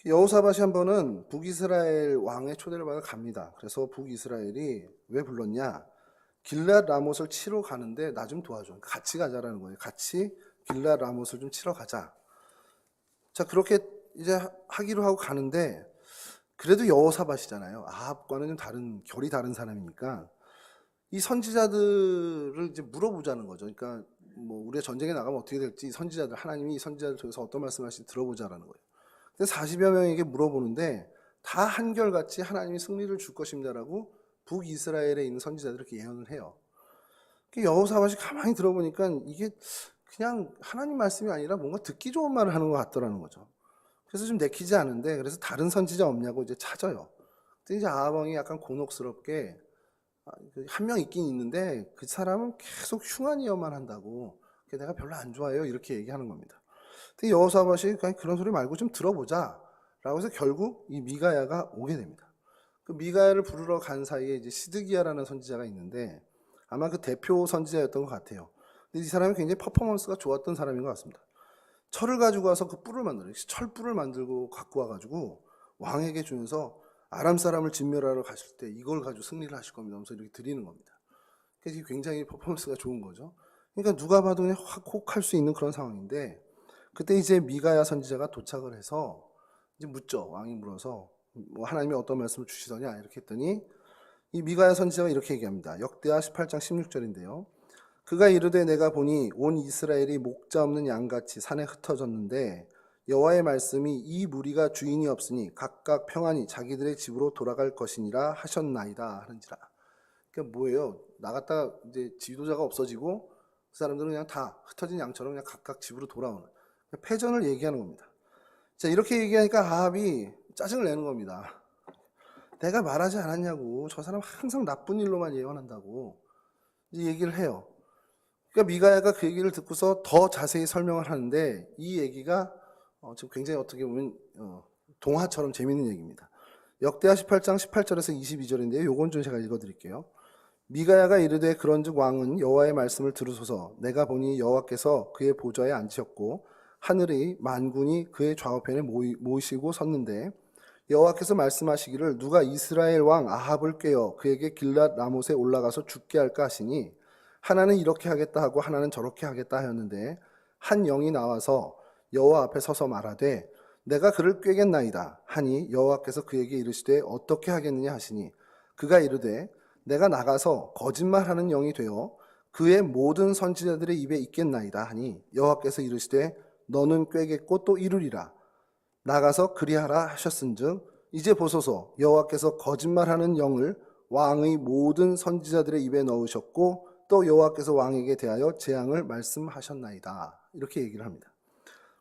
여호사밧이 한 번은 북이스라엘 왕의 초대를 받아 갑니다. 그래서 북이스라엘이 왜 불렀냐? 길랏 라못을 치러 가는데 나 좀 도와줘. 같이 가자라는 거예요. 같이 길랏 라못을 좀 치러 가자. 자, 그렇게 이제 하기로 하고 가는데 그래도 여호사밧이잖아요. 아합과는 좀 다른, 결이 다른 사람이니까 이 선지자들을 이제 물어보자는 거죠. 그러니까 우리가 전쟁에 나가면 어떻게 될지 선지자들, 하나님이 이 선지자들 통해서 어떤 말씀하실지 들어보자라는 거예요. 근데 40여 명에게 물어보는데 다 한결같이 하나님이 승리를 줄 것입니다라고 북이스라엘에 있는 선지자들이 이렇게 예언을 해요. 여호사밧이 가만히 들어보니까 이게 그냥 하나님 말씀이 아니라 뭔가 듣기 좋은 말을 하는 것 같더라는 거죠. 그래서 좀 내키지 않은데 그래서 다른 선지자 없냐고 이제 찾아요. 근데 이제 아합 왕이 약간 곤혹스럽게 한 명 있긴 있는데 그 사람은 계속 흉한 한다고 내가 별로 안 좋아해요 이렇게 얘기하는 겁니다. 근데 여호사밧이 그냥 그런 소리 말고 좀 들어보자 라고 해서 결국 이 미가야가 오게 됩니다. 그 미가야를 부르러 간 사이에 이제 시드기야라는 선지자가 있는데 아마 그 대표 선지자였던 것 같아요. 근데 이 사람이 굉장히 퍼포먼스가 좋았던 사람인 것 같습니다. 철을 가지고 와서 그 뿔을 만들어요. 철뿔을 만들고 갖고 와가지고 왕에게 주면서 아람 사람을 진멸하러 가실 때 이걸 가지고 승리를 하실 겁니다. 하면서 이렇게 드리는 겁니다. 그래서 굉장히 퍼포먼스가 좋은 거죠. 그러니까 누가 봐도 그냥 확 혹할 수 있는 그런 상황인데 그때 이제 미가야 선지자가 도착을 해서 이제 묻죠. 왕이 물어서 하나님이 어떤 말씀을 주시더냐 이렇게 했더니 이 미가야 선지자가 이렇게 얘기합니다. 역대하 18장 16절인데요. 그가 이르되 내가 보니 온 이스라엘이 목자 없는 양같이 산에 흩어졌는데 여호와의 말씀이 이 무리가 주인이 없으니 각각 평안히 자기들의 집으로 돌아갈 것이니라 하셨나이다 하는지라. 그러니까 뭐예요? 나갔다가 이제 지도자가 없어지고 그 사람들은 그냥 다 흩어진 양처럼 그냥 각각 집으로 돌아오는 패전을 얘기하는 겁니다. 자, 이렇게 얘기하니까 아합이 짜증을 내는 겁니다. 내가 말하지 않았냐고. 저 사람 항상 나쁜 일로만 예언한다고 이 얘기를 해요. 그러니까 미가야가 그 얘기를 듣고서 더 자세히 설명을 하는데 이 얘기가 지금 굉장히 어떻게 보면 동화처럼 재밌는 얘기입니다. 역대하 18장 18절에서 22절인데요. 요건 좀 제가 읽어드릴게요. 미가야가 이르되 그런즉 왕은 여호와의 말씀을 들으소서. 내가 보니 여호와께서 그의 보좌에 앉으셨고 하늘의 만군이 그의 좌우편에 모이시고 섰는데 여호와께서 말씀하시기를 누가 이스라엘 왕 아합을 꾀어 그에게 길랏 라못에 올라가서 죽게 할까 하시니 하나는 이렇게 하겠다 하고 하나는 저렇게 하겠다 하였는데 한 영이 나와서 여호와 앞에 서서 말하되 내가 그를 꾀겠나이다 하니 여호와께서 그에게 이르시되 어떻게 하겠느냐 하시니 그가 이르되 내가 나가서 거짓말하는 영이 되어 그의 모든 선지자들의 입에 있겠나이다 하니 여호와께서 이르시되 너는 꾀겠고 또 이루리라 나가서 그리하라 하셨은즉 이제 보소서 여호와께서 거짓말하는 영을 왕의 모든 선지자들의 입에 넣으셨고 또 여호와께서 왕에게 대하여 재앙을 말씀하셨나이다 이렇게 얘기를 합니다.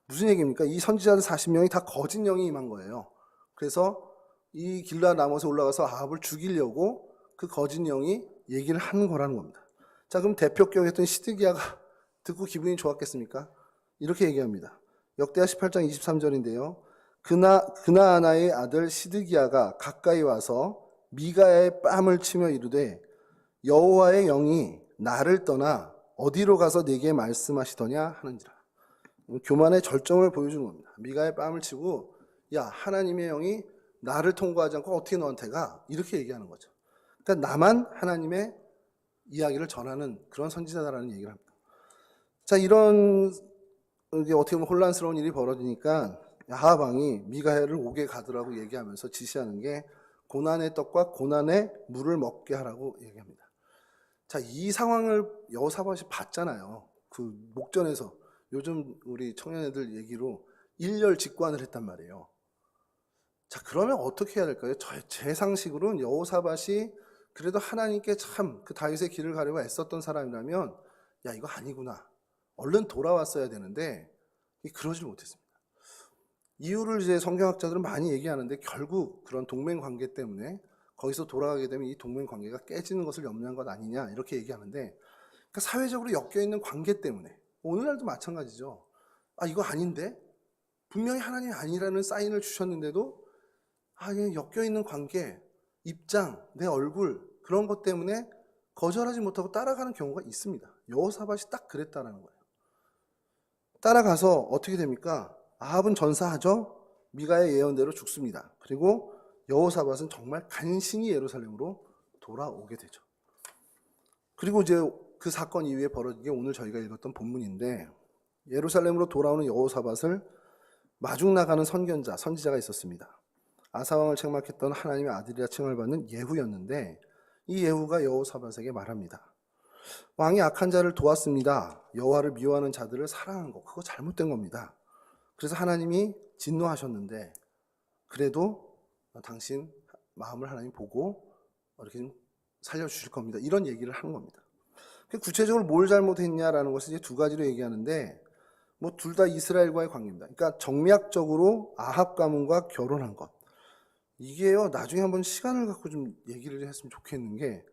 무슨 얘기입니까? 이 선지자들 40명이 다 거짓 영이 임한 거예요. 그래서 이 길랏 라못에 올라가서 아합을 죽이려고 그 거짓 영이 얘기를 하는 거라는 겁니다. 자, 그럼 대표격이었던 시드기야가 듣고 기분이 좋았겠습니까? 이렇게 얘기합니다. 역대하 18장 23절인데요. 그나아나의 아들 시드기야가 가까이 와서 미가야의 뺨을 치며 이르되 여호와의 영이 나를 떠나 어디로 가서 내게 말씀하시더냐 하는지라. 교만의 절정을 보여주는 겁니다. 미가야의 뺨을 치고 야, 하나님의 영이 나를 통과하지 않고 어떻게 너한테 가? 이렇게 얘기하는 거죠. 그러니까 나만 하나님의 이야기를 전하는 그런 선지자다라는 얘기를 합니다. 자, 이런 이게 어떻게 보면 혼란스러운 일이 벌어지니까 아합 왕이 미가야를 옥에 가두라고 얘기하면서 지시하는 게 고난의 떡과 고난의 물을 먹게 하라고 얘기합니다. 자, 이 상황을 여호사밧이 봤잖아요. 그 목전에서 요즘 우리 청년애들 얘기로 일렬 직관을 했단 말이에요. 자, 그러면 어떻게 해야 될까요? 제 상식으로는 여호사밧이 그래도 하나님께 참 그 다윗의 길을 가려고 애썼던 사람이라면 야, 이거 아니구나. 얼른 돌아왔어야 되는데 그러질 못했습니다. 이유를 이제 성경학자들은 많이 얘기하는데 결국 그런 동맹 관계 때문에 거기서 돌아가게 되면 이 동맹 관계가 깨지는 것을 염려한 것 아니냐 이렇게 얘기하는데, 그러니까 사회적으로 엮여있는 관계 때문에 오늘날도 마찬가지죠. 아, 이거 아닌데? 분명히 하나님이 아니라는 사인을 주셨는데도 엮여있는 관계, 입장, 내 얼굴 그런 것 때문에 거절하지 못하고 따라가는 경우가 있습니다. 여호사밧이 딱 그랬다라는 거예요. 따라가서 어떻게 됩니까? 아합은 전사하죠. 미가의 예언대로 죽습니다. 그리고 여호사밧은 정말 간신히 예루살렘으로 돌아오게 되죠. 그리고 이제 그 사건 이후에 벌어진 게 오늘 저희가 읽었던 본문인데, 예루살렘으로 돌아오는 여호사밧을 마중 나가는 선견자, 선지자가 있었습니다. 아사왕을 책망했던 하나님의 아들이라 칭을 받는 예후였는데, 이 예후가 여호사밧에게 말합니다. 왕이 악한 자를 도왔습니다. 여호와를 미워하는 자들을 사랑한 거, 그거 잘못된 겁니다. 그래서 하나님이 진노하셨는데 그래도 당신 마음을 하나님 보고 이렇게 좀 살려주실 겁니다. 이런 얘기를 하는 겁니다. 구체적으로 뭘 잘못했냐라는 것을 이제 두 가지로 얘기하는데, 뭐 둘 다 이스라엘과의 관계입니다. 그러니까 정략적으로 아합 가문과 결혼한 것. 이게요, 나중에 한번 시간을 갖고 좀 얘기를 했으면 좋겠는 게,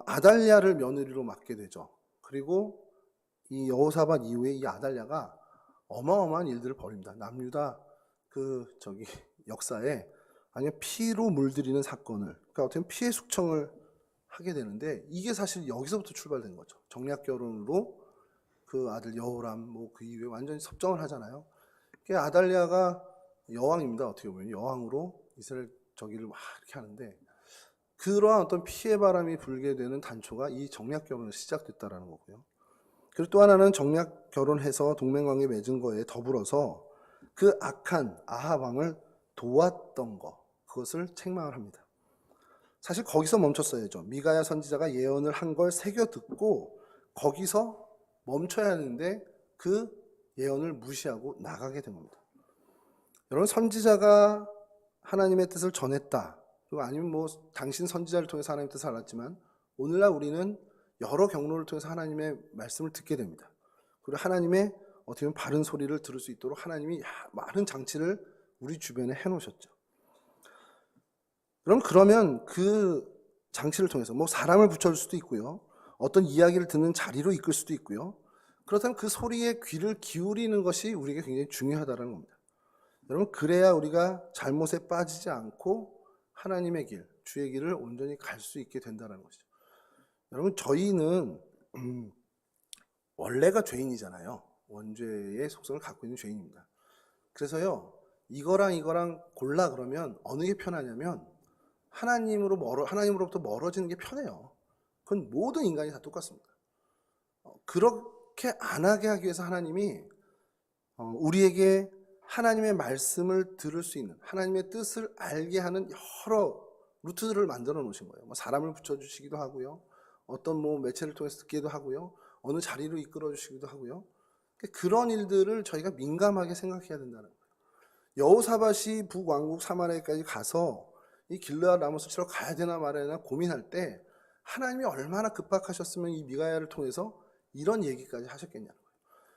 아달랴를 며느리로 맡게 되죠. 그리고 이 여호사밧 이후에 이 아달랴가 어마어마한 일들을 벌입니다. 남유다 역사에 아니면 피로 물들이는 사건을, 그러니까 어떻게 보면 피해 숙청을 하게 되는데, 이게 사실 여기서부터 출발된 거죠. 정략 결혼으로 그 아들 여호람 뭐 그 이후에 완전히 섭정을 하잖아요. 아달랴가 여왕입니다. 어떻게 보면 여왕으로 이스라엘 저기를 막 이렇게 하는데, 그러한 어떤 피해 바람이 불게 되는 단초가 이 정략 결혼에 시작됐다라는 거고요. 그리고 또 하나는 정략 결혼해서 동맹관계 맺은 거에 더불어서 그 악한 아합 왕을 도왔던 거, 그것을 책망을 합니다. 사실 거기서 멈췄어야죠. 미가야 선지자가 예언을 한 걸 새겨 듣고 거기서 멈춰야 하는데 그 예언을 무시하고 나가게 된 겁니다. 여러분, 선지자가 하나님의 뜻을 전했다, 그리고 아니면 뭐 당신 선지자를 통해서 하나님의 뜻을 알았지만, 오늘날 우리는 여러 경로를 통해서 하나님의 말씀을 듣게 됩니다. 그리고 하나님의 어떻게 보면 바른 소리를 들을 수 있도록 하나님이 많은 장치를 우리 주변에 해놓으셨죠. 그러면 그 장치를 통해서 뭐 사람을 붙여줄 수도 있고요, 어떤 이야기를 듣는 자리로 이끌 수도 있고요, 그렇다면 그 소리에 귀를 기울이는 것이 우리에게 굉장히 중요하다는 겁니다. 여러분, 그래야 우리가 잘못에 빠지지 않고 하나님의 길, 주의 길을 온전히 갈 수 있게 된다는 것이죠. 여러분, 저희는 원래가 죄인이잖아요. 원죄의 속성을 갖고 있는 죄인입니다. 그래서요, 이거랑 골라 그러면 어느 게 편하냐면 하나님으로부터 멀어지는 게 편해요. 그건 모든 인간이 다 똑같습니다. 그렇게 안 하게 하기 위해서 하나님이 우리에게 하나님의 말씀을 들을 수 있는, 하나님의 뜻을 알게 하는 여러 루트들을 만들어 놓으신 거예요. 뭐 사람을 붙여주시기도 하고요, 어떤 뭐 매체를 통해서 듣기도 하고요, 어느 자리로 이끌어 주시기도 하고요. 그런 일들을 저희가 민감하게 생각해야 된다는 거예요. 여호사밧이 북왕국 사마리아까지 가서 이 길르앗 라모스 치러 가야 되나 말아야 되나 고민할 때 하나님이 얼마나 급박하셨으면 이 미가야를 통해서 이런 얘기까지 하셨겠냐는 거예요.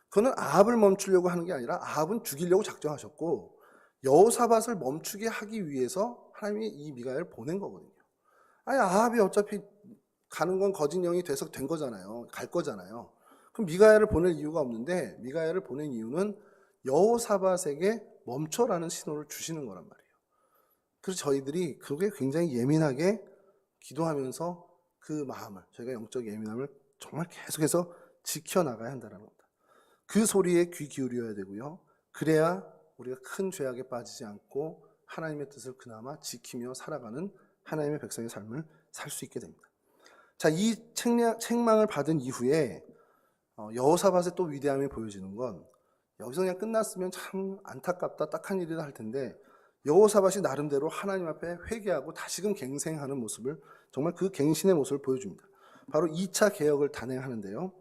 그거는 아합을 멈추려고 하는 게 아니라 아합은 죽이려고 작정하셨고, 여호사밧을 멈추게 하기 위해서 하나님이 이 미가야를 보낸 거거든요. 아합이 어차피 가는 건 거짓 영이 돼서 된 거잖아요. 갈 거잖아요. 그럼 미가야를 보낼 이유가 없는데, 미가야를 보낸 이유는 여호사밧에게 멈춰라는 신호를 주시는 거란 말이에요. 그래서 저희들이 그게 굉장히 예민하게 기도하면서 그 마음을, 저희가 영적 예민함을 정말 계속해서 지켜나가야 한다는 겁니다. 그 소리에 귀 기울여야 되고요. 그래야 우리가 큰 죄악에 빠지지 않고 하나님의 뜻을 그나마 지키며 살아가는 하나님의 백성의 삶을 살 수 있게 됩니다. 자, 이 책망을 받은 이후에 여호사밧의 또 위대함이 보여지는 건, 여기서 그냥 끝났으면 참 안타깝다, 딱한 일이다 할 텐데, 여호사밧이 나름대로 하나님 앞에 회개하고 다시금 갱생하는 모습을, 정말 그 갱신의 모습을 보여줍니다. 바로 2차 개혁을 단행하는데요.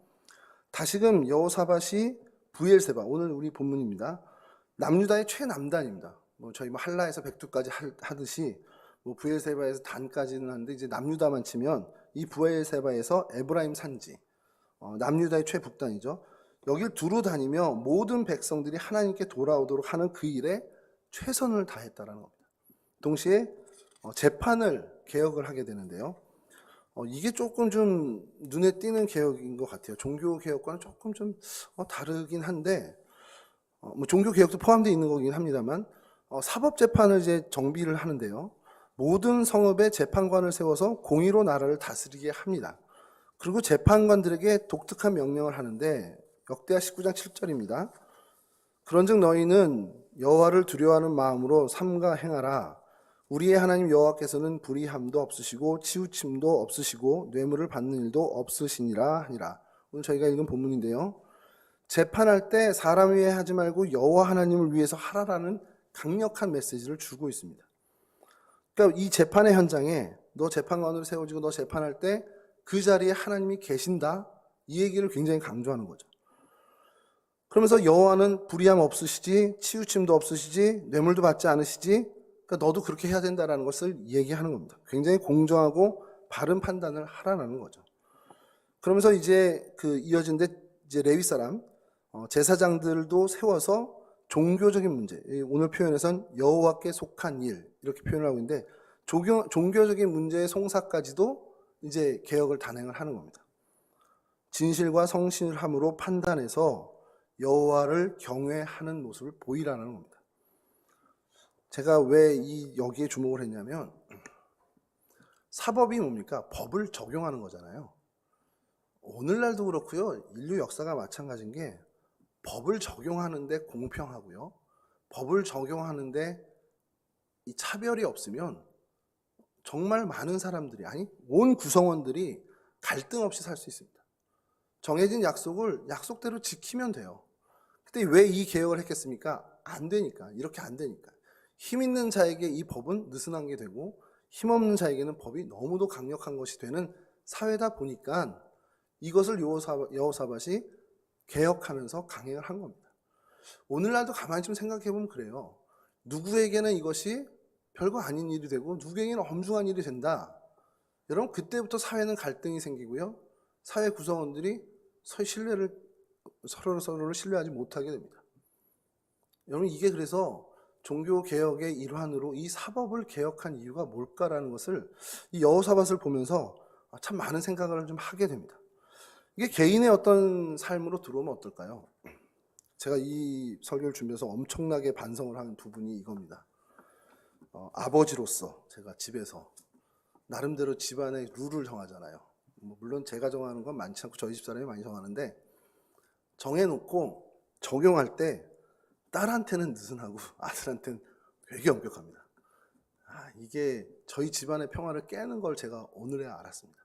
다시금 여호사밧이 브엘세바, 오늘 우리 본문입니다. 남유다의 최남단입니다. 저희 한라에서 백두까지 하듯이 브엘세바에서 단까지는 하는데, 이제 남유다만 치면 이 브엘세바에서 에브라임 산지, 남유다의 최북단이죠. 여길 두루 다니며 모든 백성들이 하나님께 돌아오도록 하는 그 일에 최선을 다했다는 겁니다. 동시에 재판을 개혁을 하게 되는데요. 이게 조금 좀 눈에 띄는 개혁인 것 같아요. 종교 개혁과는 조금 좀 다르긴 한데, 종교 개혁도 포함되어 있는 거긴 합니다만, 사법 재판을 이제 정비를 하는데요. 모든 성읍에 재판관을 세워서 공의로 나라를 다스리게 합니다. 그리고 재판관들에게 독특한 명령을 하는데, 역대하 19장 7절입니다. 그런즉 너희는 여호와를 두려워하는 마음으로 삼가 행하라. 우리의 하나님 여호와께서는 불의함도 없으시고 치우침도 없으시고 뇌물을 받는 일도 없으시니라 하니라. 오늘 저희가 읽은 본문인데요. 재판할 때 사람 위에 하지 말고 여호와 하나님을 위해서 하라라는 강력한 메시지를 주고 있습니다. 그러니까 이 재판의 현장에 너 재판관으로 세워지고 너 재판할 때 그 자리에 하나님이 계신다, 이 얘기를 굉장히 강조하는 거죠. 그러면서 여호와는 불의함 없으시지, 치우침도 없으시지, 뇌물도 받지 않으시지, 그러니까 너도 그렇게 해야 된다는 것을 얘기하는 겁니다. 굉장히 공정하고 바른 판단을 하라는 거죠. 그러면서 이제 이어진데, 이제 레위 사람 제사장들도 세워서 종교적인 문제, 오늘 표현에선 여호와께 속한 일, 이렇게 표현을 하고 있는데, 종교적인 문제의 송사까지도 이제 개혁을 단행을 하는 겁니다. 진실과 성실함으로 판단해서 여호와를 경외하는 모습을 보이라는 겁니다. 제가 왜 여기에 주목을 했냐면, 사법이 뭡니까? 법을 적용하는 거잖아요. 오늘날도 그렇고요. 인류 역사가 마찬가지인 게, 법을 적용하는데 공평하고요. 법을 적용하는데 이 차별이 없으면 정말 많은 사람들이, 아니 온 구성원들이 갈등 없이 살 수 있습니다. 정해진 약속을 약속대로 지키면 돼요. 근데 왜 이 개혁을 했겠습니까? 안 되니까. 이렇게 안 되니까. 힘 있는 자에게 이 법은 느슨한 게 되고, 힘없는 자에게는 법이 너무도 강력한 것이 되는 사회다 보니까 이것을 여호사밧이 개혁하면서 강행을 한 겁니다. 오늘날도 가만히 좀 생각해 보면 그래요. 누구에게는 이것이 별거 아닌 일이 되고 누구에게는 엄중한 일이 된다. 여러분, 그때부터 사회는 갈등이 생기고요. 사회 구성원들이 서로를 신뢰하지 못하게 됩니다. 여러분, 이게 그래서 종교개혁의 일환으로 이 사법을 개혁한 이유가 뭘까라는 것을 이 여호사밧을 보면서 참 많은 생각을 좀 하게 됩니다. 이게 개인의 어떤 삶으로 들어오면 어떨까요? 제가 이 설교를 준비해서 엄청나게 반성을 한 부분이 이겁니다. 아버지로서 제가 집에서 나름대로 집안의 룰을 정하잖아요. 물론 제가 정하는 건 많지 않고 저희 집사람이 많이 정하는데, 정해놓고 적용할 때 딸한테는 느슨하고 아들한테는 되게 엄격합니다. 이게 저희 집안의 평화를 깨는 걸 제가 오늘에야 알았습니다.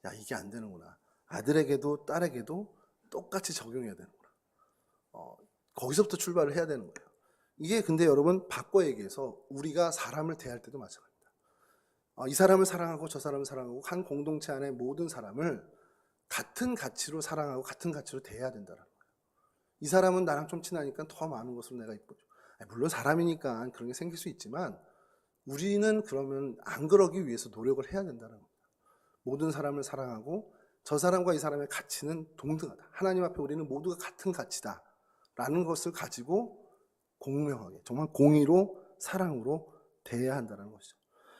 야, 이게 안 되는구나. 아들에게도 딸에게도 똑같이 적용해야 되는구나. 거기서부터 출발을 해야 되는 거예요. 이게 근데 여러분, 바꿔 얘기해서 우리가 사람을 대할 때도 마찬가지입니다. 이 사람을 사랑하고 저 사람을 사랑하고 한 공동체 안에 모든 사람을 같은 가치로 사랑하고 같은 가치로 대해야 된다는 거예요. 이 사람은 나랑 좀 친하니까 더 많은 것으로 내가 이쁘죠. 물론 사람이니까 그런 게 생길 수 있지만, 우리는 그러면 안 그러기 위해서 노력을 해야 된다는 겁니다. 모든 사람을 사랑하고 저 사람과 이 사람의 가치는 동등하다. 하나님 앞에 우리는 모두가 같은 가치다 라는 것을 가지고 공명하게, 정말 공의로 사랑으로 대해야 한다는 것이죠.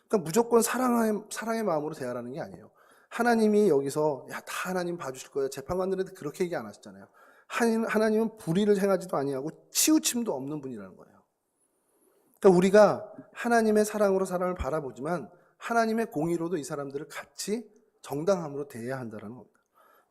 그러니까 무조건 사랑의 마음으로 대하라는 게 아니에요. 하나님이 여기서 야, 다 하나님 봐주실 거예요. 재판관들한테 그렇게 얘기 안 하셨잖아요. 하나님은 불의를 행하지도 아니하고 치우침도 없는 분이라는 거예요. 그러니까 우리가 하나님의 사랑으로 사람을 바라보지만 하나님의 공의로도 이 사람들을 같이 정당함으로 대해야 한다는 겁니다.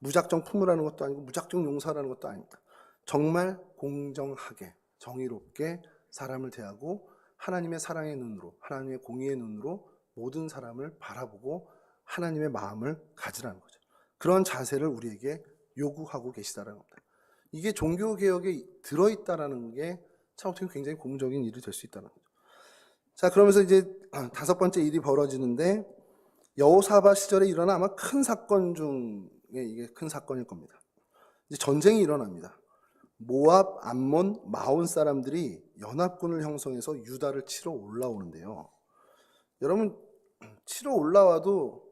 무작정 품으라는 것도 아니고 무작정 용서하라는 것도 아닙니다. 정말 공정하게 정의롭게 사람을 대하고 하나님의 사랑의 눈으로 하나님의 공의의 눈으로 모든 사람을 바라보고 하나님의 마음을 가지라는 거죠. 그런 자세를 우리에게 요구하고 계시다는 겁니다. 이게 종교개혁에 들어있다는 게 참 어떻게 굉장히 고무적인 일이 될 수 있다는 거죠. 자, 그러면서 이제 다섯 번째 일이 벌어지는데 여호사밧 시절에 일어난 아마 큰 사건 중에 이게 큰 사건일 겁니다. 이제 전쟁이 일어납니다. 모압, 암몬, 마온 사람들이 연합군을 형성해서 유다를 치러 올라오는데요. 여러분, 치러 올라와도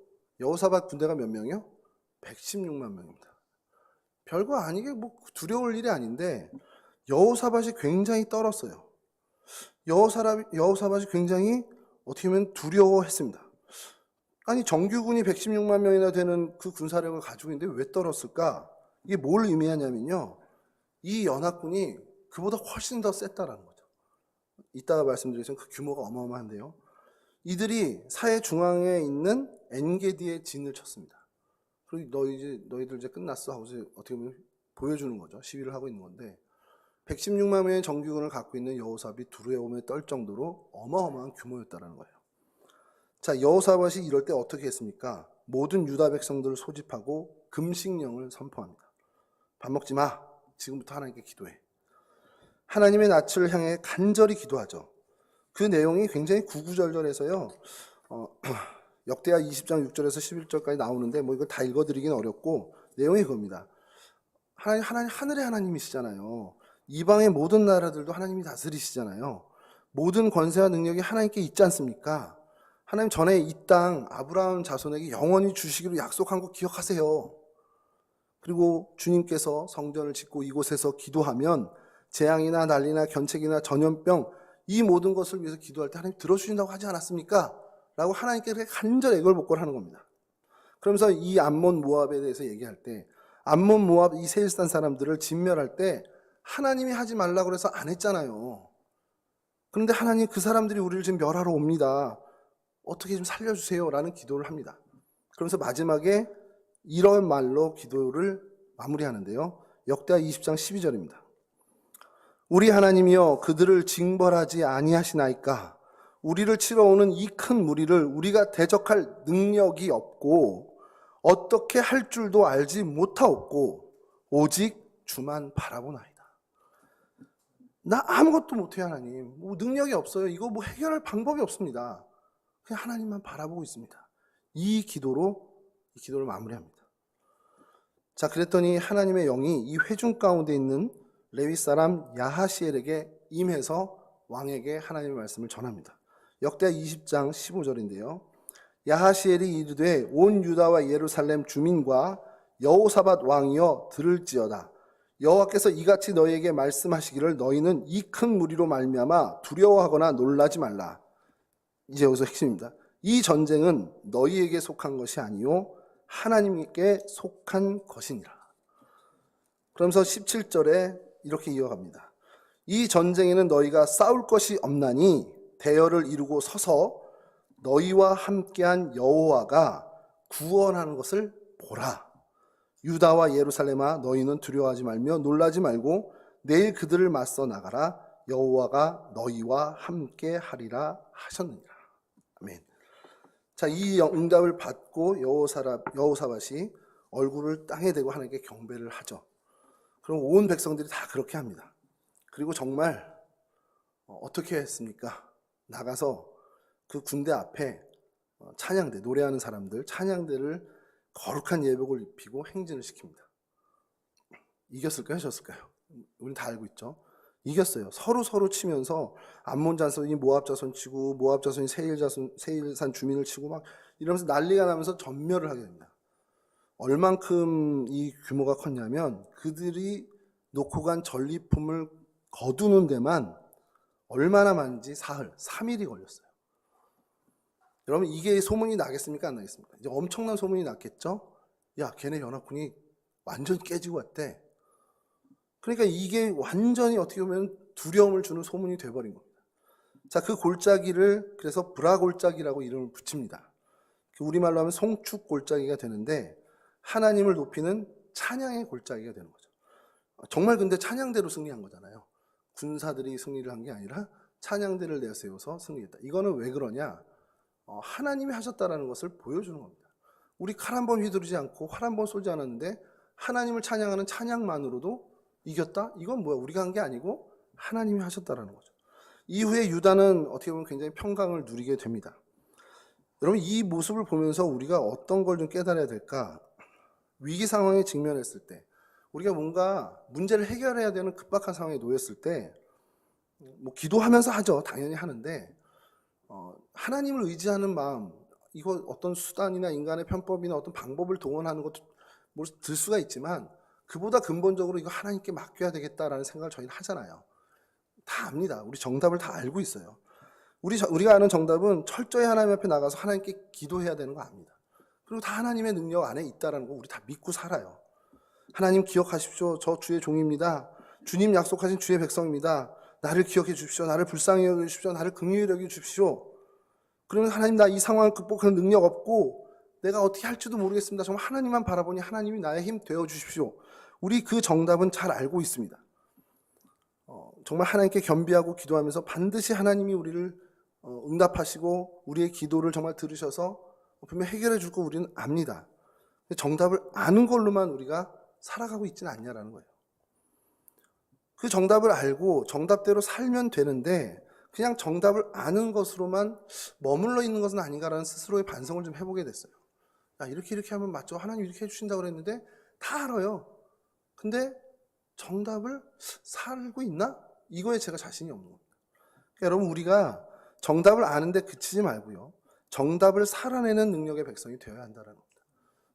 여호사밧 군대가 몇 명이요? 116만 명입니다. 별거 아니게 뭐 두려울 일이 아닌데 여호사밧이 굉장히 떨었어요. 여호사밧이 굉장히 어떻게 보면 두려워했습니다. 아니 정규군이 116만 명이나 되는 그 군사력을 가지고 있는데 왜 떨었을까? 이게 뭘 의미하냐면요. 이 연합군이 그보다 훨씬 더 셌다라는 거죠. 이따가 말씀드리겠지만 그 규모가 어마어마한데요. 이들이 사해 중앙에 있는 엔게디의 진을 쳤습니다. 그리고 너희들 이제 끝났어 하고 어떻게 보면 보여주는 거죠. 시위를 하고 있는 건데 116만 명의 정규군을 갖고 있는 여호사밧이 두려움에 떨 정도로 어마어마한 규모였다는 거예요. 자, 여호사밧이 이럴 때 어떻게 했습니까? 모든 유다 백성들을 소집하고 금식령을 선포합니다. 밥 먹지 마. 지금부터 하나님께 기도해. 하나님의 낯을 향해 간절히 기도하죠. 그 내용이 굉장히 구구절절해서요. 역대하 20장 6절에서 11절까지 나오는데 뭐 이걸 다 읽어드리긴 어렵고 내용이 그겁니다. 하나님 하늘의 하나님이시잖아요. 이방의 모든 나라들도 하나님이 다스리시잖아요. 모든 권세와 능력이 하나님께 있지 않습니까? 하나님 전에 이 땅 아브라함 자손에게 영원히 주시기로 약속한 거 기억하세요. 그리고 주님께서 성전을 짓고 이곳에서 기도하면 재앙이나 난리나 견책이나 전염병 이 모든 것을 위해서 기도할 때 하나님 들어주신다고 하지 않았습니까? 라고 하나님께 간절히 애걸복걸하는 겁니다. 그러면서 이 암몬 모압에 대해서 얘기할 때 암몬 모압 이 세일산 사람들을 진멸할 때 하나님이 하지 말라고 해서 안 했잖아요. 그런데 하나님 그 사람들이 우리를 지금 멸하러 옵니다. 어떻게 좀 살려주세요 라는 기도를 합니다. 그러면서 마지막에 이런 말로 기도를 마무리하는데요. 역대하 20장 12절입니다. 우리 하나님이여 그들을 징벌하지 아니하시나이까. 우리를 치러 오는 이 큰 무리를 우리가 대적할 능력이 없고 어떻게 할 줄도 알지 못하옵고 오직 주만 바라보나이다. 나 아무것도 못해요 하나님. 뭐 능력이 없어요. 이거 뭐 해결할 방법이 없습니다. 그냥 하나님만 바라보고 있습니다. 이 기도를 마무리합니다. 자, 그랬더니 하나님의 영이 이 회중 가운데 있는 레위 사람 야하시엘에게 임해서 왕에게 하나님의 말씀을 전합니다. 역대하 20장 15절인데요. 야하시엘이 이르되 온 유다와 예루살렘 주민과 여호사밧 왕이여 들을지어다. 여호와께서 이같이 너희에게 말씀하시기를 너희는 이 큰 무리로 말미암아 두려워하거나 놀라지 말라. 이제 여기서 핵심입니다. 이 전쟁은 너희에게 속한 것이 아니요 하나님께 속한 것이니라. 그러면서 17절에 이렇게 이어갑니다. 이 전쟁에는 너희가 싸울 것이 없나니 대열을 이루고 서서 너희와 함께한 여호와가 구원하는 것을 보라. 유다와 예루살렘아 너희는 두려워하지 말며 놀라지 말고 내일 그들을 맞서 나가라. 여호와가 너희와 함께 하리라 하셨느니라. 아멘. 자, 이 응답을 받고 여호사밧이 얼굴을 땅에 대고 하나님께 경배를 하죠. 그럼 온 백성들이 다 그렇게 합니다. 그리고 정말 어떻게 했습니까? 나가서 그 군대 앞에 찬양대, 노래하는 사람들, 찬양대를 거룩한 예복을 입히고 행진을 시킵니다. 이겼을까요? 졌을까요? 우리는 다 알고 있죠. 이겼어요. 서로 치면서 암몬 자손이 모압 자손 치고 모압 자손이 세일산 주민을 치고 막 이러면서 난리가 나면서 전멸을 하게 됩니다. 얼만큼 이 규모가 컸냐면 그들이 놓고 간 전리품을 거두는 데만 얼마나 많은지 사흘, 3일이 걸렸어요. 여러분 이게 소문이 나겠습니까? 안 나겠습니까? 이제 엄청난 소문이 났겠죠? 야, 걔네 연합군이 완전 깨지고 왔대. 그러니까 이게 완전히 어떻게 보면 두려움을 주는 소문이 돼버린 겁니다. 자, 그 골짜기를 그래서 브라골짜기라고 이름을 붙입니다. 우리말로 하면 송축골짜기가 되는데 하나님을 높이는 찬양의 골짜기가 되는 거죠. 정말 근데 찬양대로 승리한 거잖아요. 군사들이 승리를 한 게 아니라 찬양대를 내세워서 승리했다. 이거는 왜 그러냐? 하나님이 하셨다라는 것을 보여주는 겁니다. 우리 칼 한 번 휘두르지 않고 활 한 번 쏘지 않았는데 하나님을 찬양하는 찬양만으로도 이겼다? 이건 뭐야? 우리가 한 게 아니고 하나님이 하셨다라는 거죠. 이후에 유다는 어떻게 보면 굉장히 평강을 누리게 됩니다. 여러분, 이 모습을 보면서 우리가 어떤 걸 좀 깨달아야 될까? 위기 상황에 직면했을 때, 우리가 뭔가 문제를 해결해야 되는 급박한 상황에 놓였을 때, 뭐 기도하면서 하죠. 당연히 하는데, 하나님을 의지하는 마음, 이거 어떤 수단이나 인간의 편법이나 어떤 방법을 동원하는 것도 뭐 들 수가 있지만, 그보다 근본적으로 이거 하나님께 맡겨야 되겠다라는 생각을 저희는 하잖아요. 다 압니다. 우리 정답을 다 알고 있어요. 우리가 아는 정답은 철저히 하나님 앞에 나가서 하나님께 기도해야 되는 거 압니다. 그리고 다 하나님의 능력 안에 있다는 거 우리 다 믿고 살아요. 하나님 기억하십시오. 저 주의 종입니다. 주님 약속하신 주의 백성입니다. 나를 기억해 주십시오. 나를 불쌍히 여겨 주십시오. 나를 긍휼히 여겨 주십시오. 그러면 하나님, 나 이 상황을 극복하는 능력 없고 내가 어떻게 할지도 모르겠습니다. 정말 하나님만 바라보니 하나님이 나의 힘 되어 주십시오. 우리 그 정답은 잘 알고 있습니다. 정말 하나님께 겸비하고 기도하면서 반드시 하나님이 우리를 응답하시고 우리의 기도를 정말 들으셔서 분명 해결해 줄 거 우리는 압니다. 정답을 아는 걸로만 우리가 살아가고 있지는 않냐라는 거예요. 그 정답을 알고 정답대로 살면 되는데 그냥 정답을 아는 것으로만 머물러 있는 것은 아닌가라는 스스로의 반성을 좀 해보게 됐어요. 야, 이렇게 하면 맞죠? 하나님 이렇게 해주신다고 그랬는데 다 알아요. 근데 정답을 살고 있나? 이거에 제가 자신이 없는 겁니다. 그러니까 여러분, 우리가 정답을 아는데 그치지 말고요, 정답을 살아내는 능력의 백성이 되어야 한다는 겁니다.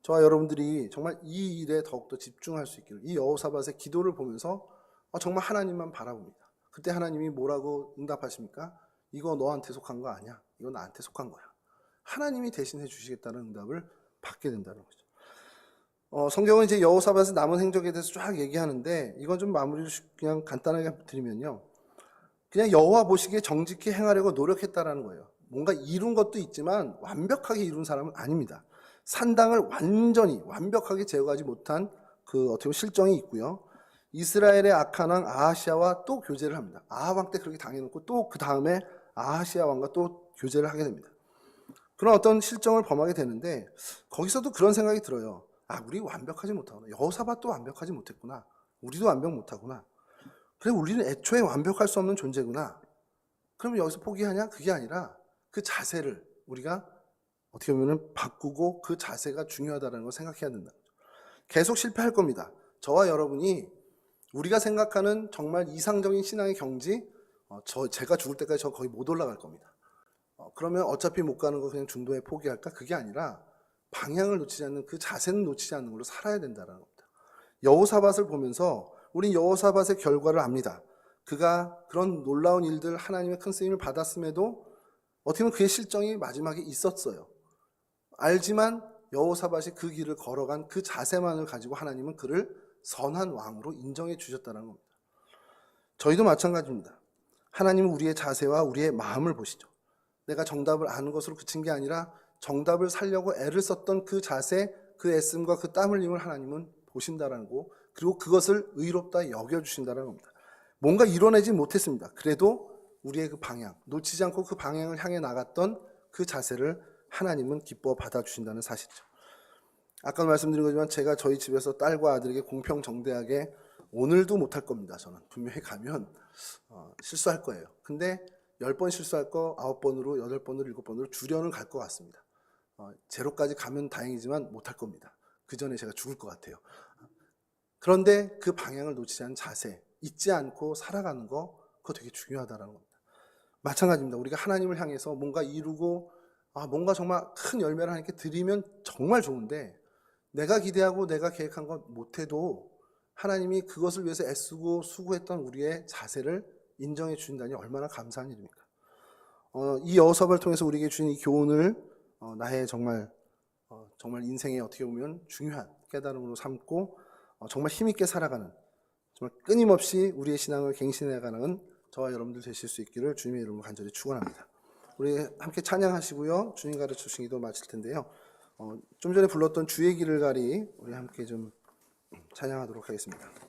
저와 여러분들이 정말 이 일에 더욱더 집중할 수 있기를, 이 여호사밧의 기도를 보면서 정말 하나님만 바라봅니다. 그때 하나님이 뭐라고 응답하십니까? 이거 너한테 속한 거 아니야. 이거 나한테 속한 거야. 하나님이 대신해 주시겠다는 응답을 받게 된다는 거죠. 성경은 이제 여호사밧의 남은 행적에 대해서 쫙 얘기하는데 이건 좀 마무리를 그냥 간단하게 드리면요, 그냥 여호와 보시기에 정직히 행하려고 노력했다라는 거예요. 뭔가 이룬 것도 있지만 완벽하게 이룬 사람은 아닙니다. 산당을 완전히 완벽하게 제거하지 못한 그 어떻게 보면 실정이 있고요. 이스라엘의 악한 왕 아하시아와 또 교제를 합니다. 아합 왕 때 그렇게 당해놓고 또 그 다음에 아하시아 왕과 또 교제를 하게 됩니다. 그런 어떤 실정을 범하게 되는데 거기서도 그런 생각이 들어요. 우리 완벽하지 못하구나. 여호사밧도 완벽하지 못했구나. 우리도 완벽 못하구나. 그래, 우리는 애초에 완벽할 수 없는 존재구나. 그러면 여기서 포기하냐? 그게 아니라 그 자세를 우리가 어떻게 보면 바꾸고 그 자세가 중요하다는 걸 생각해야 된다. 계속 실패할 겁니다. 저와 여러분이 우리가 생각하는 정말 이상적인 신앙의 경지, 제가 죽을 때까지 저 거의 못 올라갈 겁니다. 그러면 어차피 못 가는 거 그냥 중도에 포기할까? 그게 아니라 방향을 놓치지 않는, 그 자세는 놓치지 않는 걸로 살아야 된다는 겁니다. 여호사밧을 보면서 우린 여호사밧의 결과를 압니다. 그가 그런 놀라운 일들, 하나님의 큰 쓰임을 받았음에도 어떻게 보면 그의 실정이 마지막에 있었어요. 알지만 여호사밧이 그 길을 걸어간 그 자세만을 가지고 하나님은 그를 선한 왕으로 인정해 주셨다는 겁니다. 저희도 마찬가지입니다. 하나님은 우리의 자세와 우리의 마음을 보시죠. 내가 정답을 아는 것으로 그친 게 아니라 정답을 살려고 애를 썼던 그 자세, 그 애씀과 그 땀 흘림을 하나님은 보신다라는 거, 그리고 그것을 의롭다 여겨주신다는 겁니다. 뭔가 이뤄내지 못했습니다. 그래도 우리의 그 방향, 놓치지 않고 그 방향을 향해 나갔던 그 자세를 하나님은 기뻐 받아주신다는 사실이죠. 아까 말씀드린 거지만 제가 저희 집에서 딸과 아들에게 공평정대하게 오늘도 못할 겁니다. 저는 분명히 가면 실수할 거예요. 근데 10번 실수할 거 9번으로 8번으로 7번으로 줄여는 갈 것 같습니다. 제로까지 가면 다행이지만 못할 겁니다. 그 전에 제가 죽을 것 같아요. 그런데 그 방향을 놓치지 않은 자세, 잊지 않고 살아가는 거, 그거 되게 중요하다는 겁니다. 마찬가지입니다. 우리가 하나님을 향해서 뭔가 이루고 뭔가 정말 큰 열매를 하나님께 드리면 정말 좋은데 내가 기대하고 내가 계획한 건 못해도 하나님이 그것을 위해서 애쓰고 수고했던 우리의 자세를 인정해 주신다니 얼마나 감사한 일입니까? 이 여호사밧을 통해서 우리에게 주신 이 교훈을 나의 정말 인생에 어떻게 보면 중요한 깨달음으로 삼고 정말 힘있게 살아가는, 정말 끊임없이 우리의 신앙을 갱신해 가는 저와 여러분들 되실 수 있기를 주님의 이름으로 간절히 축원합니다. 우리 함께 찬양하시고요. 주님 가르쳐 주신 기도 마칠 텐데요. 좀 전에 불렀던 주의 길을 가리 우리 함께 좀 찬양하도록 하겠습니다.